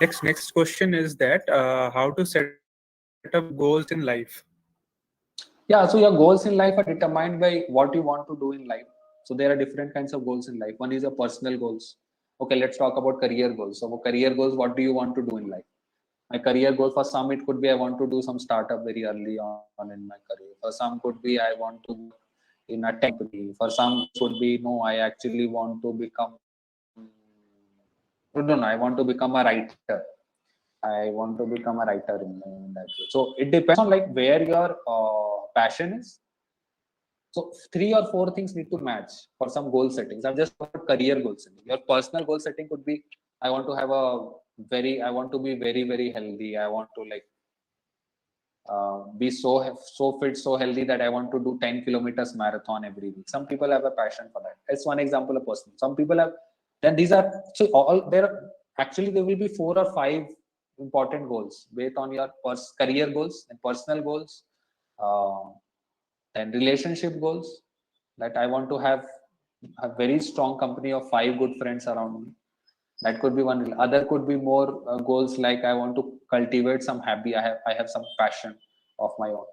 Yeah. Next question is that how to set up goals in life. Yeah, so your goals in life are determined by what you want to do in life. So there are different kinds of goals in life. One is your personal goals. Okay, let's talk about career goals. So for career goals, what do you want to do in life? My career goal, for some it could be I want to do some startup very early on in my career. For some could be I want to work in a tech company. For some could be no, I actually want to become, no, I want to become a writer. I want to become a writer in that way. So it depends on like where your passion is. So 3 or 4 things need to match for some goal settings. I'm just talking about career goal setting. Your personal goal setting could be, I want to have I want to be very, very healthy. I want to like be so fit, so healthy that I want to do 10 kilometers marathon every week. Some people have a passion for that. It's one example of personal. Some people have, then these are, so all there, actually there will be 4 or 5 important goals based on your career goals and personal goals, uh, then relationship goals, that I want to have a very strong company of 5 good friends around me. That could be one. Other could be more goals like I want to cultivate some hobby. I have some passion of my own.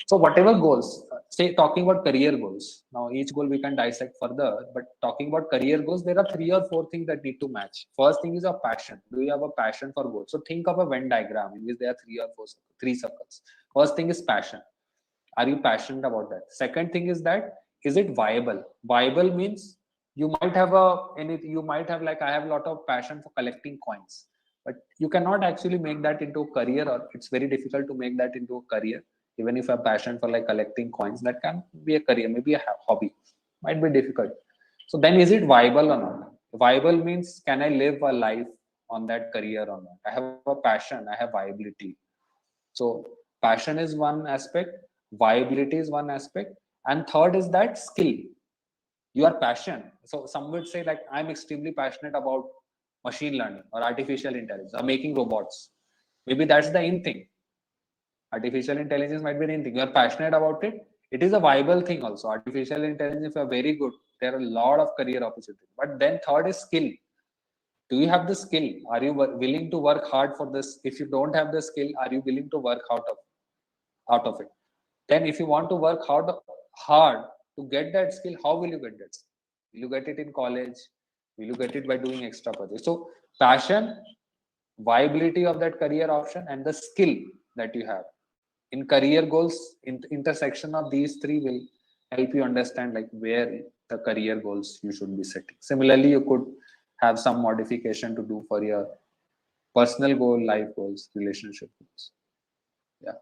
So whatever goals, say talking about career goals, now each goal we can dissect further, but talking about career goals, there are 3 or 4 things that need to match. First thing is a passion. Do you have a passion for goals? So think of a Venn diagram in which there are 3 or 4 3 circles. First thing is passion. Are you passionate about that? Second thing is that, is it viable? Viable means you might have you might have like, I have a lot of passion for collecting coins, but you cannot actually make that into a career, or it's very difficult to make that into a career. Even if you have passion for like collecting coins, that can be a career, maybe a hobby, might be difficult. So then is it viable or not? Viable means, can I live a life on that career or not? I have a passion, I have viability. So passion is one aspect, viability is one aspect, and third is that skill. Your passion. So some would say like, I'm extremely passionate about machine learning or artificial intelligence or making robots. Maybe that's the in thing. Artificial intelligence might be the in thing. You're passionate about it. It is a viable thing also. Artificial intelligence, if you're very good, there are a lot of career opportunities. But then third is skill. Do you have the skill? Are you willing to work hard for this? If you don't have the skill, are you willing to work out of it? Then if you want to work hard to get that skill, how will you get that skill? Will you get it in college? Will you get it by doing extra projects? So passion, viability of that career option, and the skill that you have in career goals, intersection of these three will help you understand like where the career goals you should be setting. Similarly, you could have some modification to do for your personal goal, life goals, relationship goals. Yeah.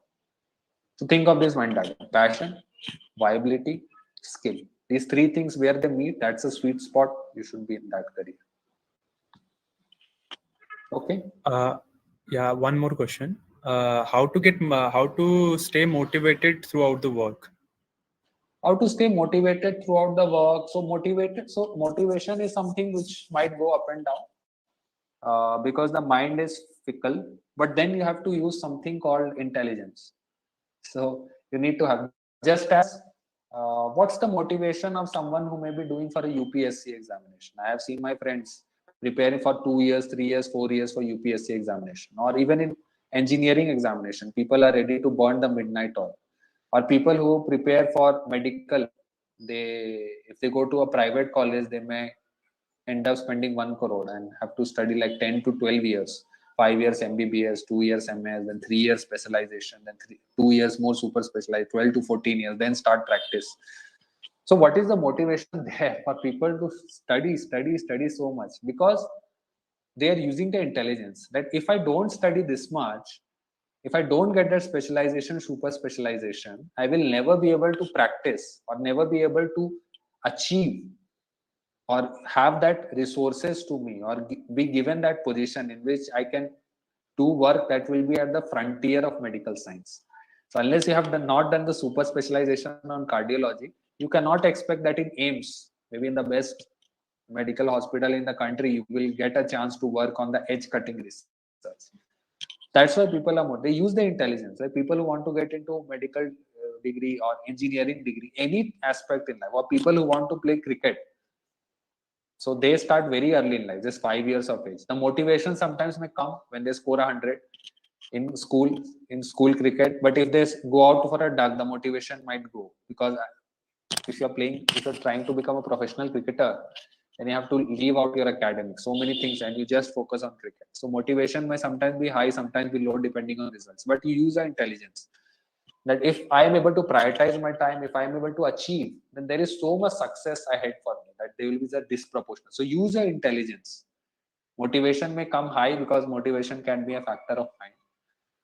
So think of this mind diagram: passion, viability, skill. These 3 things where they meet, that's a sweet spot. You should be in that career. Okay. Yeah, one more question. How to stay motivated throughout the work? How to stay motivated throughout the work? So motivation is something which might go up and down, because the mind is fickle. But then you have to use something called intelligence. So you need to have, just as what's the motivation of someone who may be doing for a UPSC examination? I have seen my friends preparing for 2 years, 3 years, 4 years for UPSC examination, or even in engineering examination, people are ready to burn the midnight oil. Or people who prepare for medical, if they go to a private college, they may end up spending 1 crore and have to study like 10 to 12 years, 5 years MBBS, 2 years MS, then 3 years specialization, then 2 years more super specialized, 12 to 14 years, then start practice. So what is the motivation there for people to study so much? Because they are using the intelligence that if I don't study this much, if I don't get that specialization, super specialization, I will never be able to practice or never be able to achieve or have that resources to me, or be given that position in which I can do work that will be at the frontier of medical science. So unless you have not done the super specialization on cardiology, you cannot expect that in AIMS, maybe in the best medical hospital in the country, you will get a chance to work on the edge cutting research. That's why people are more, they use the intelligence, right? People who want to get into medical degree or engineering degree, any aspect in life, or people who want to play cricket, so they start very early in life, just 5 years of age. The motivation sometimes may come when they score 100 in school cricket. But if they go out for a duck, the motivation might go, because if you're trying to become a professional cricketer, then you have to leave out your academics, so many things, and you just focus on cricket. So motivation may sometimes be high, sometimes be low, depending on results. But you use your intelligence, that if I am able to prioritize my time, if I am able to achieve, then there is so much success ahead for me that they will be the disproportionate. So use your intelligence. Motivation may come high because motivation can be a factor of mind.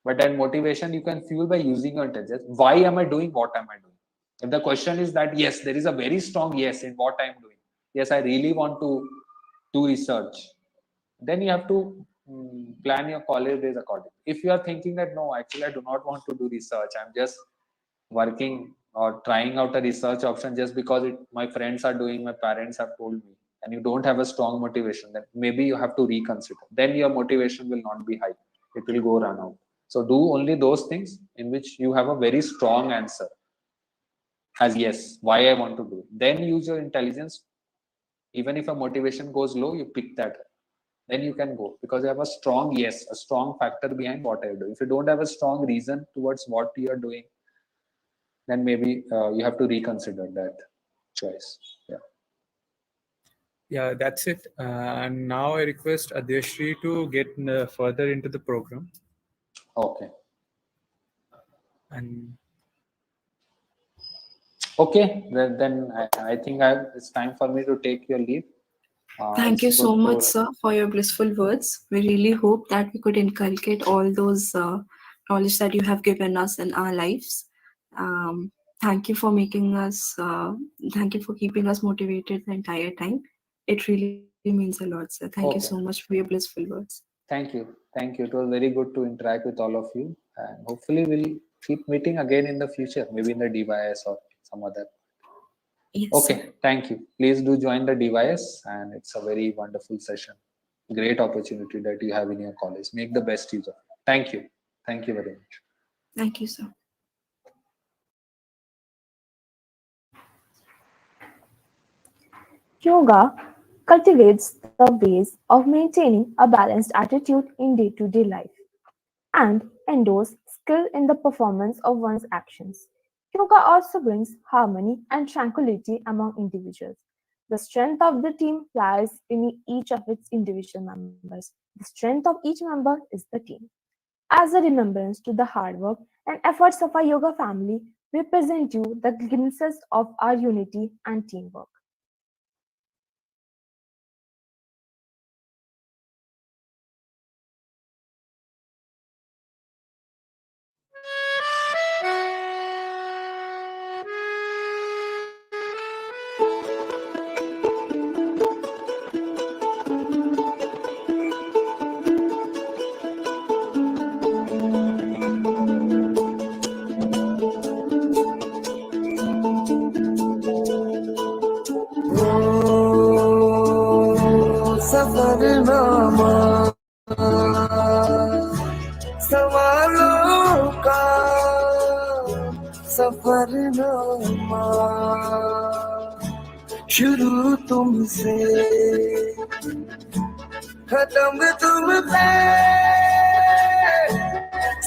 But that motivation you can fuel by using your intelligence. Why am I doing what am I doing? If the question is that yes, there is a very strong yes in what I am doing. Yes, I really want to do research. Then you have to plan your college days accordingly. If you are thinking that no, actually I do not want to do research, I'm just working or trying out a research option just because my friends are doing, my parents have told me, and you don't have a strong motivation, then maybe you have to reconsider. Then your motivation will not be high, it will go run out. So do only those things in which you have a very strong answer as yes, why I want to do. Then use your intelligence. Even if a motivation goes low, you pick that. Then you can go because you have a strong yes, a strong factor behind what I do. If you don't have a strong reason towards what you are doing, then maybe you have to reconsider that choice. Yeah. Yeah, that's it. And now I request Adyashri to get further into the program. Okay. And Okay. Then I think it's time for me to take your leave. Thank It's you so good much, to. sir, for your blissful words. We really hope that we could inculcate all those knowledge that you have given us in our lives. Um, thank you for making us, thank you for keeping us motivated the entire time. It really means a lot, sir. Thank you so Okay. much for your blissful words. Thank you. Thank you. It was very good to interact with all of you. And hopefully we'll keep meeting again in the future, maybe in the device or some other. Yes, Okay. sir. Thank you. Please do join the device, and it's a very wonderful session. Great opportunity that you have in your college. Make the best use of it. Thank you. Thank you very much. Thank you, sir. Yoga cultivates the ways of maintaining a balanced attitude in day to day life and endorse skill in the performance of one's actions. Yoga also brings harmony and tranquility among individuals. The strength of the team lies in each of its individual members. The strength of each member is the team. As a remembrance to the hard work and efforts of our yoga family, we present you the glimpses of our unity and teamwork. Safarnama सवालों का सफरनामा शुरू तुमसे खत्म तुम पे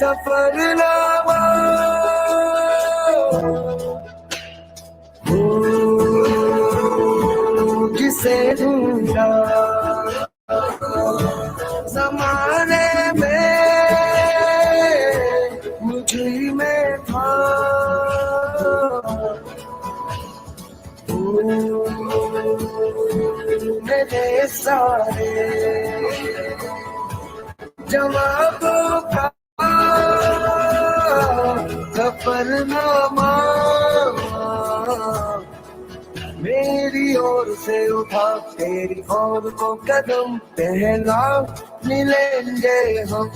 सफरनामा जिसे ढूंढा ज़माने में मुझे में था मेरे सारे जवाबों का सफरनामा मेरी ओर से उठा तेरी ओर को कदम पहला मिलेंगे हम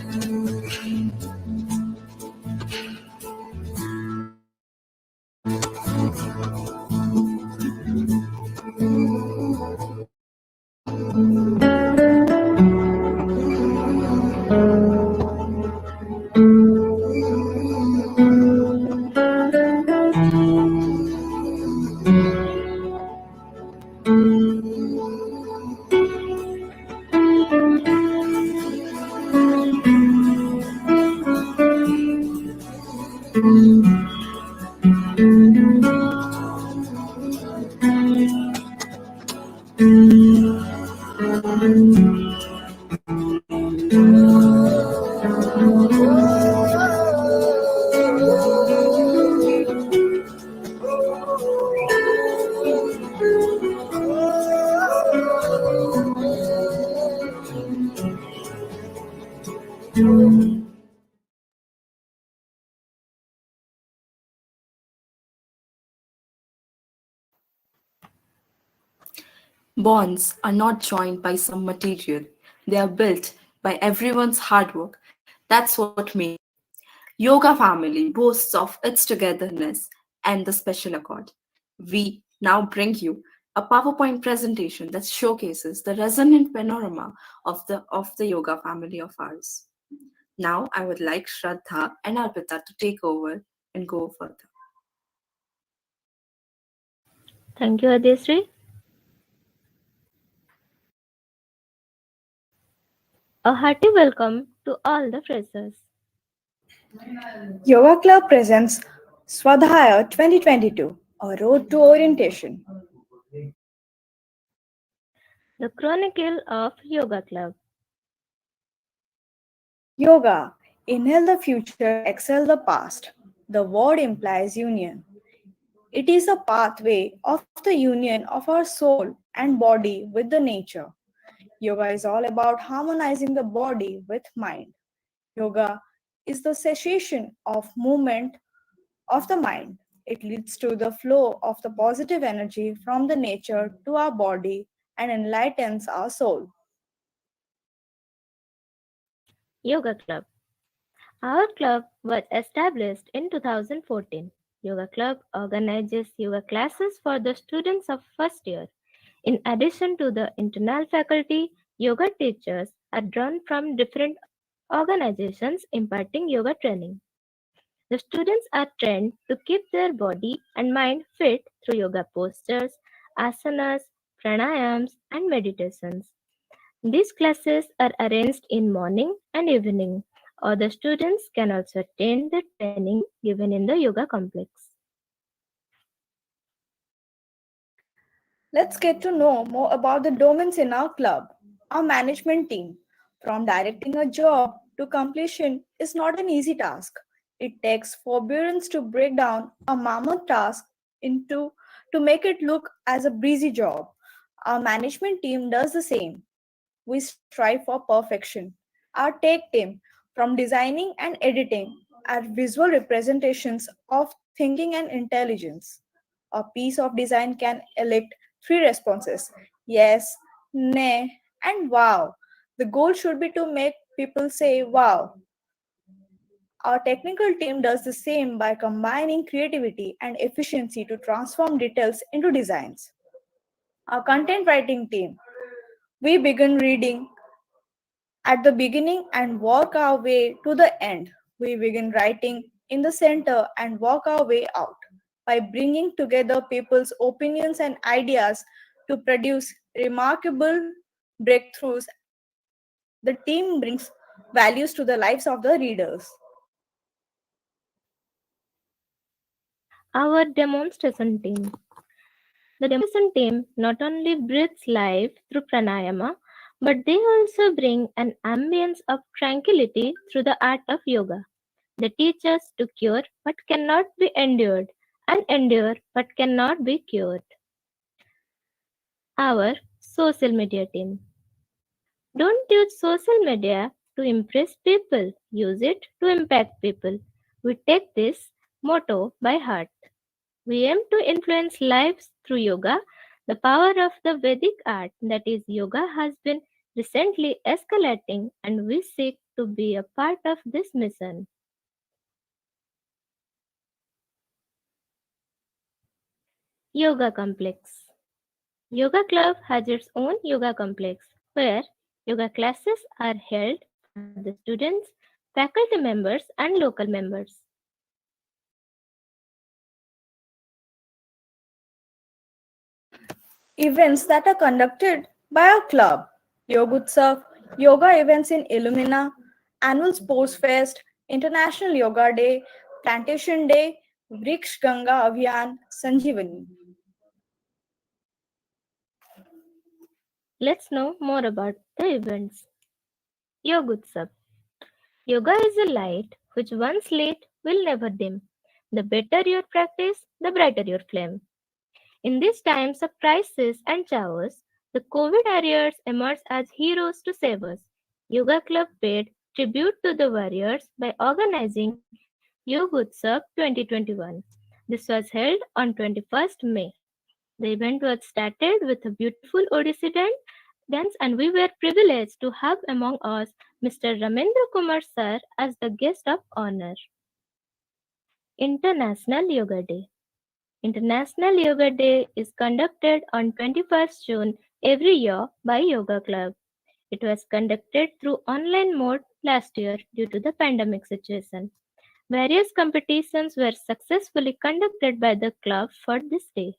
Bonds are not joined by some material, they are built by everyone's hard work. That's what makes Yoga family boasts of its togetherness and the special accord. We now bring you a PowerPoint presentation that showcases the resonant panorama of the yoga family of ours. Now I would like Shraddha and Arpita to take over and go further. Thank you, Adesri. A hearty welcome to all the freshers. Yoga Club presents Svadhyaya 2022, a road to orientation. The Chronicle of Yoga Club. Yoga, inhale the future, exhale the past. The word implies union. It is a pathway of the union of our soul and body with the nature. Yoga is all about harmonizing the body with mind. Yoga is the cessation of movement of the mind. It leads to the flow of the positive energy from the nature to our body and enlightens our soul. Yoga Club. Our club was established in 2014. Yoga Club organizes yoga classes for the students of first year. In addition to the internal faculty, yoga teachers are drawn from different organizations imparting yoga training. The students are trained to keep their body and mind fit through yoga postures, asanas, pranayams, and meditations. These classes are arranged in morning and evening, or the students can also attend the training given in the yoga complex. Let's get to know more about the domains in our club. Our management team, from directing a job to completion, is not an easy task. It takes forbearance to break down a mammoth task into to make it look as a breezy job. Our management team does the same. We strive for perfection. Our tech team, from designing and editing, are visual representations of thinking and intelligence. A piece of design can elect three responses: yes, nay, and wow. The goal should be to make people say wow. Our technical team does the same by combining creativity and efficiency to transform details into designs. Our content writing team, we begin reading at the beginning and work our way to the end. We begin writing in the center and work our way out. By bringing together people's opinions and ideas to produce remarkable breakthroughs, the team brings values to the lives of the readers. Our demonstration team. The demonstration team not only breathes life through pranayama, but they also bring an ambience of tranquility through the art of yoga. They teach us to cure what cannot be endured and endure what cannot be cured. Our social media team. Don't use social media to impress people, use it to impact people. We take this motto by heart. We aim to influence lives through yoga. The power of the Vedic art, that is yoga, has been recently escalating, and we seek to be a part of this mission. Yoga Complex. Yoga Club has its own yoga complex where yoga classes are held for the students, faculty members, and local members. Events that are conducted by our club: Yogutsav, yoga events in Illumina, annual sports fest, International Yoga Day, Plantation Day, Vriksh Ganga Abhiyan, Sanjeevani. Let's know more about the events. Yogutsav. Yoga is a light which once lit will never dim. The better your practice, the brighter your flame. In these times of crisis and chaos, the COVID warriors emerged as heroes to save us. Yoga Club paid tribute to the warriors by organizing Yog Utsav 2021. This was held on 21st May. The event was started with a beautiful Odissi dance, and we were privileged to have among us Mr. Ramendra Kumar Sir as the guest of honor. International Yoga Day. International Yoga Day is conducted on 21st June every year by Yoga Club. It was conducted through online mode last year due to the pandemic situation. Various competitions were successfully conducted by the club for this day.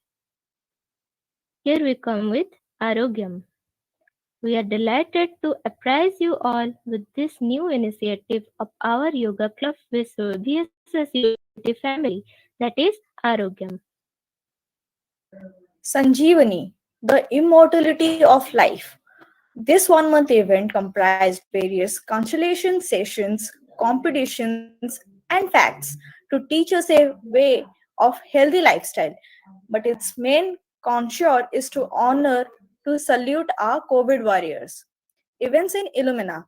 Here we come with Arogyam. We are delighted to apprise you all with this new initiative of our Yoga Club with VSS Unity family, that is Arogyam. Sanjeevani, the immortality of life. This 1 month event comprised various consultation sessions, competitions, and facts to teach us a way of healthy lifestyle. But its main contour is to honor, to salute our COVID warriors. Events in Illumina.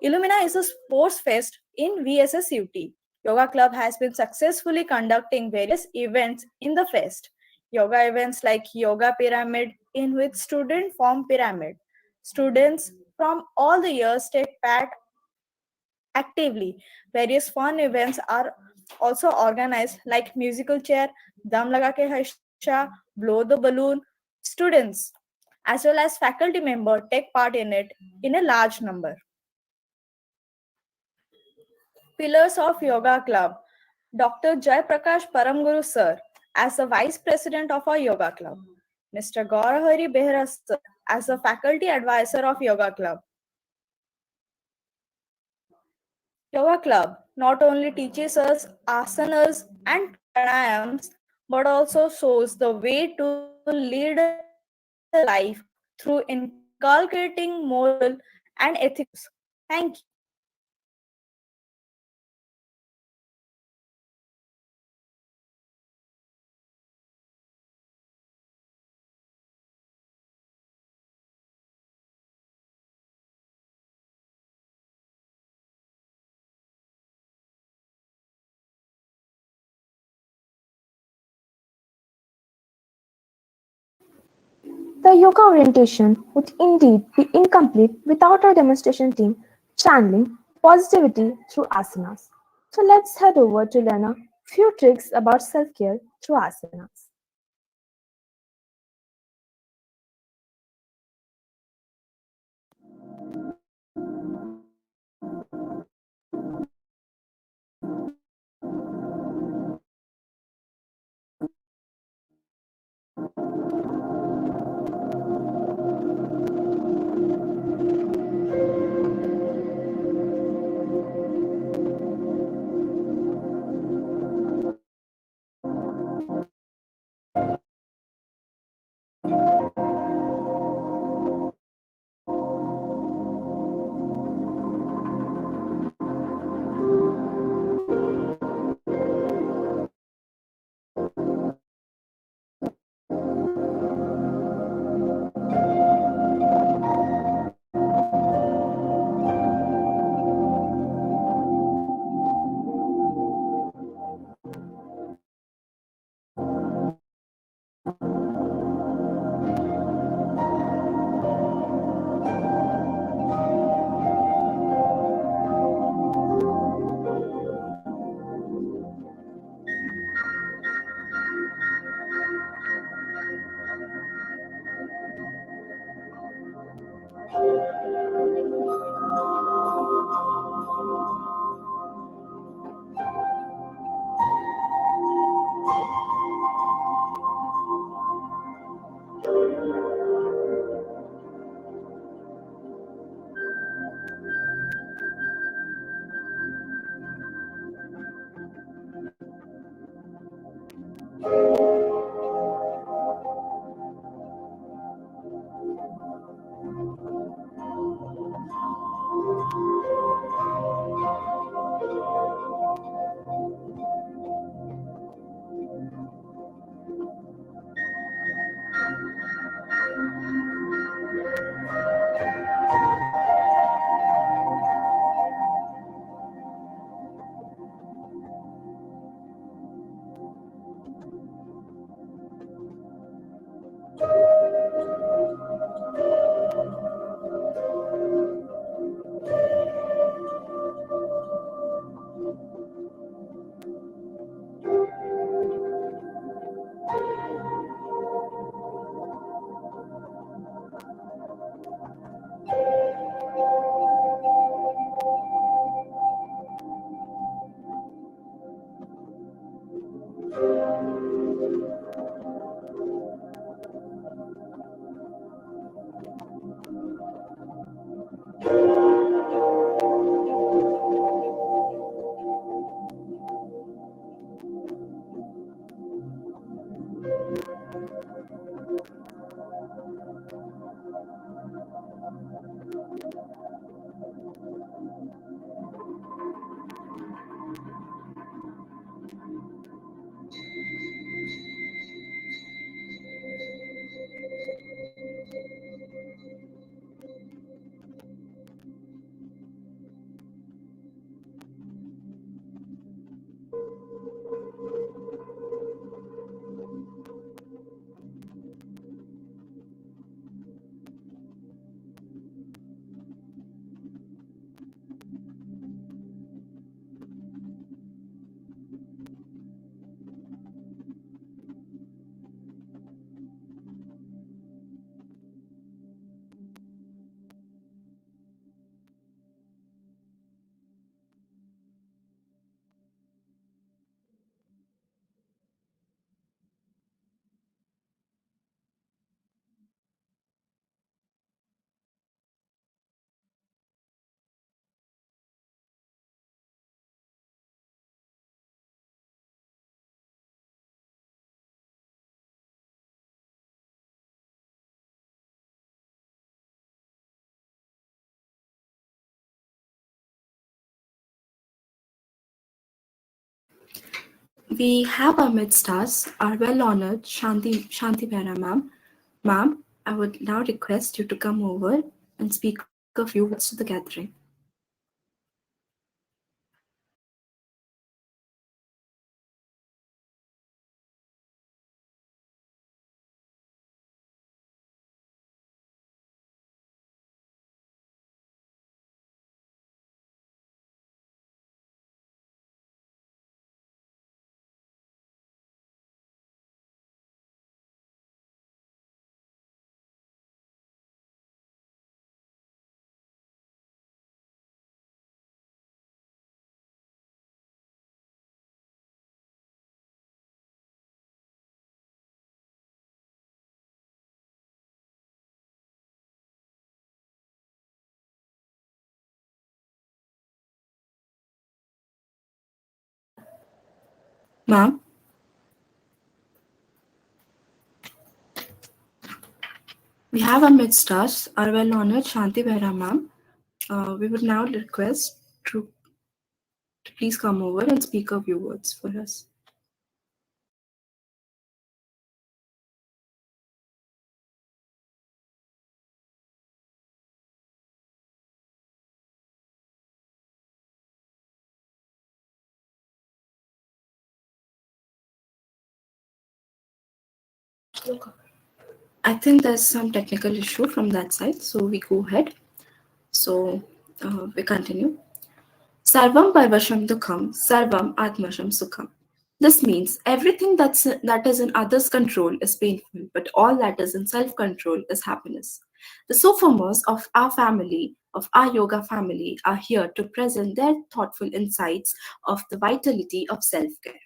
Illumina is a sports fest in VSSUT. Yoga Club has been successfully conducting various events in the fest. Yoga events like Yoga Pyramid, in which students form pyramid. Students from all the years take part actively. Various fun events are also organized like musical chair, dam laga ke haisha, blow the balloon. Students as well as faculty member take part in it in a large number. Pillars of Yoga Club. Dr. Jai Prakash Paramguru Sir as the Vice President of our Yoga Club. Mr. Gaurahari Behra Sir as the Faculty Advisor of Yoga Club. Yoga Club not only teaches us asanas and pranayams but also shows the way to lead a life through inculcating moral and ethical values. Thank you. The yoga orientation would indeed be incomplete without our demonstration team channeling positivity through asanas. So let's head over to learn a few tricks about self-care through asanas. We have amidst us our well-honored Shanti Behra ma'am. Ma'am, I would now request you to come over and speak a few words to the gathering. Ma'am, we have amidst us our well-honored Shanti Behra ma'am. We would now request to please come over and speak a few words for us. I think there's some technical issue from that side, so we go ahead. So we continue. Sarvam Parvasham Dukham, Sarvam Atmasham Sukham. This means everything that is in others' control is painful, but all that is in self-control is happiness. The Sophomore's of our family, of our yoga family, are here to present their thoughtful insights of the vitality of self-care.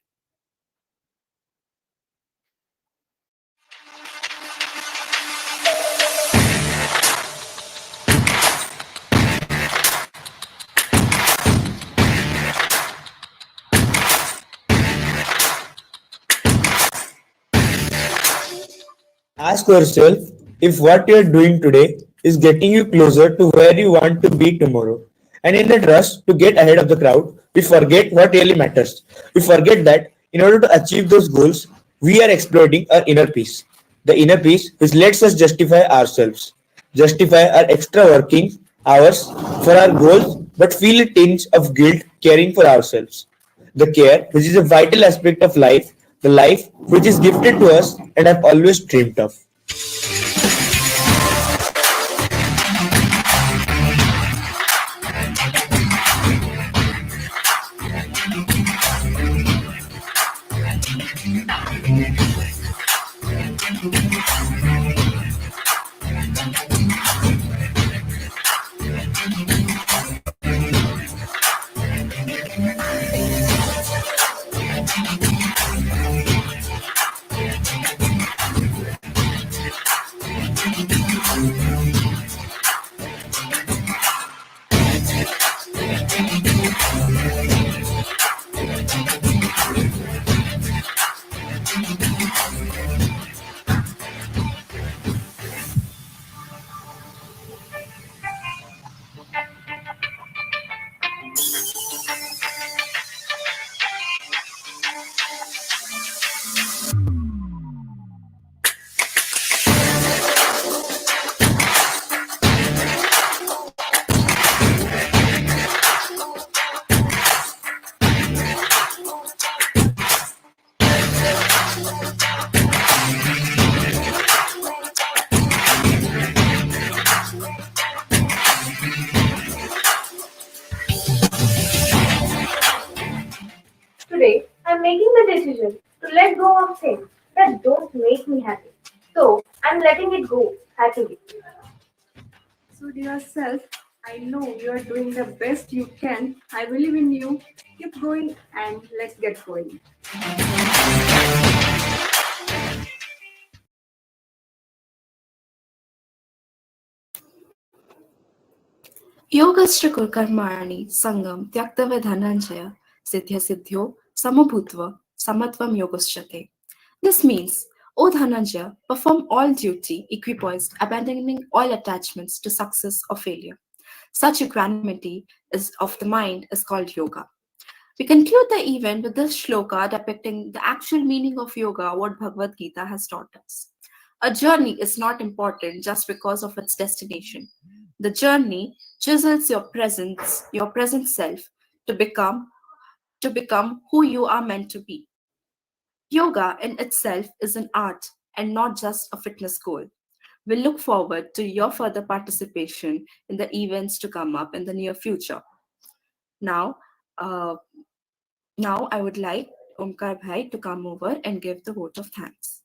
Ask yourself if what you're doing today is getting you closer to where you want to be tomorrow. And in that rush to get ahead of the crowd, we forget what really matters. We forget that in order to achieve those goals, we are exploiting our inner peace. The inner peace which lets us justify ourselves, justify our extra working hours for our goals, but feel a tinge of guilt caring for ourselves. The care, which is a vital aspect of life, the life which is gifted to us and I've always dreamed of. Today, I'm making the decision to let go of things that don't make me happy. So, I'm letting it go happily. So, dear self, I know you are doing the best you can. I believe in you. Keep going and let's get going. Yogashtra Kurkarmani Sangam Tyaktava Dhananjaya Siddhya Siddhyo Samabhutva Samatvam Yogaschate. This means, O Dhananjaya, perform all duty equipoised, abandoning all attachments to success or failure. Such equanimity is of the mind is called yoga. We conclude the event with this shloka depicting the actual meaning of yoga, what Bhagavad Gita has taught us. A journey is not important just because of its destination. The journey chisels your present self to become who you are meant to be. Yoga in itself is an art and not just a fitness goal. We look forward to your further participation in the events to come up in the near future. Now, uh, now I would like Omkar Bhai to come over and give the vote of thanks.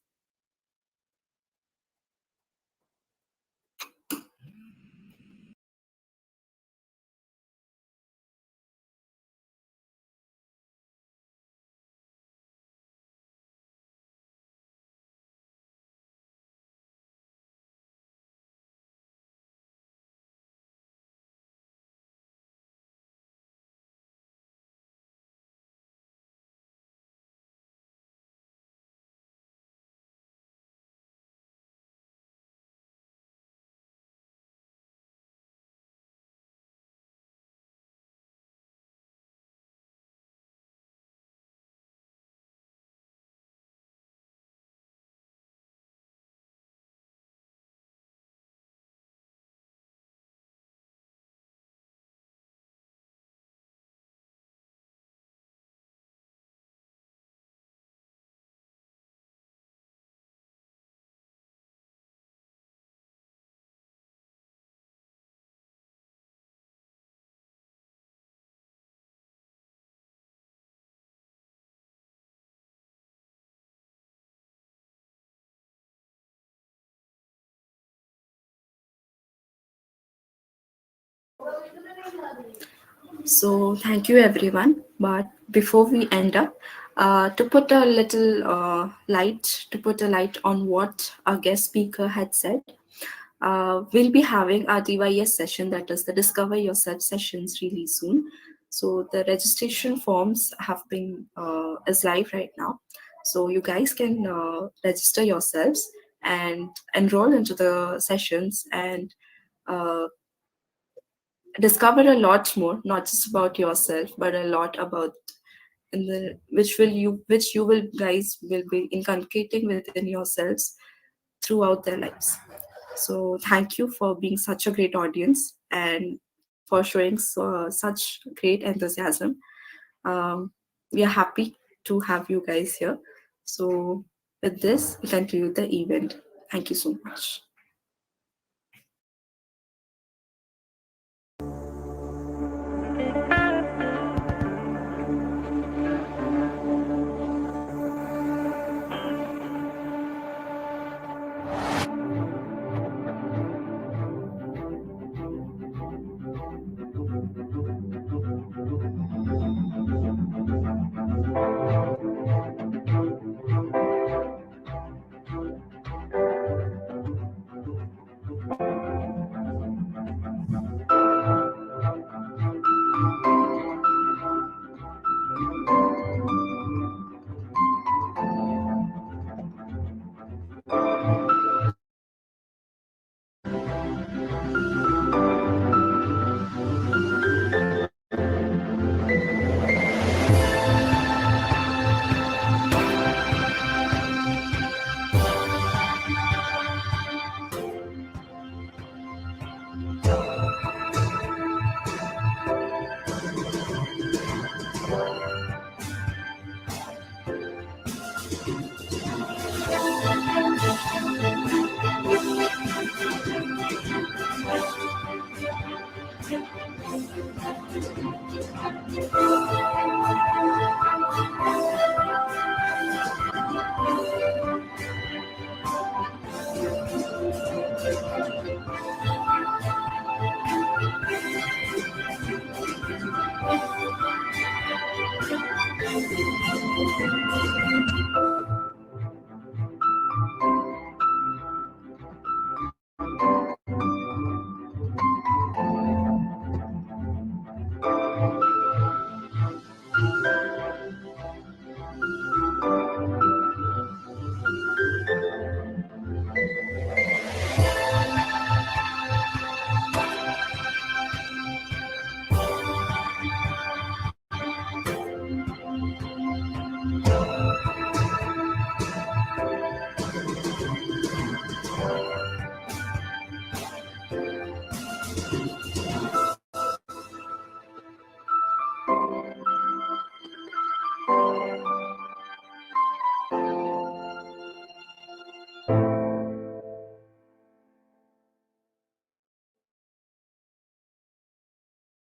So thank you everyone. But before we end up, to put a little light on what our guest speaker had said, we'll be having our DYS session, that is the Discover Yourself sessions, really soon. So the registration forms have been is live right now. So you guys can register yourselves and enroll into the sessions and uh, discover a lot more, not just about yourself, but a lot about in the which you will guys will be inculcating within yourselves throughout their lives. So thank you for being such a great audience and for showing such great enthusiasm. Um, we are happy to have you guys here. So with this, we conclude the event. Thank you so much.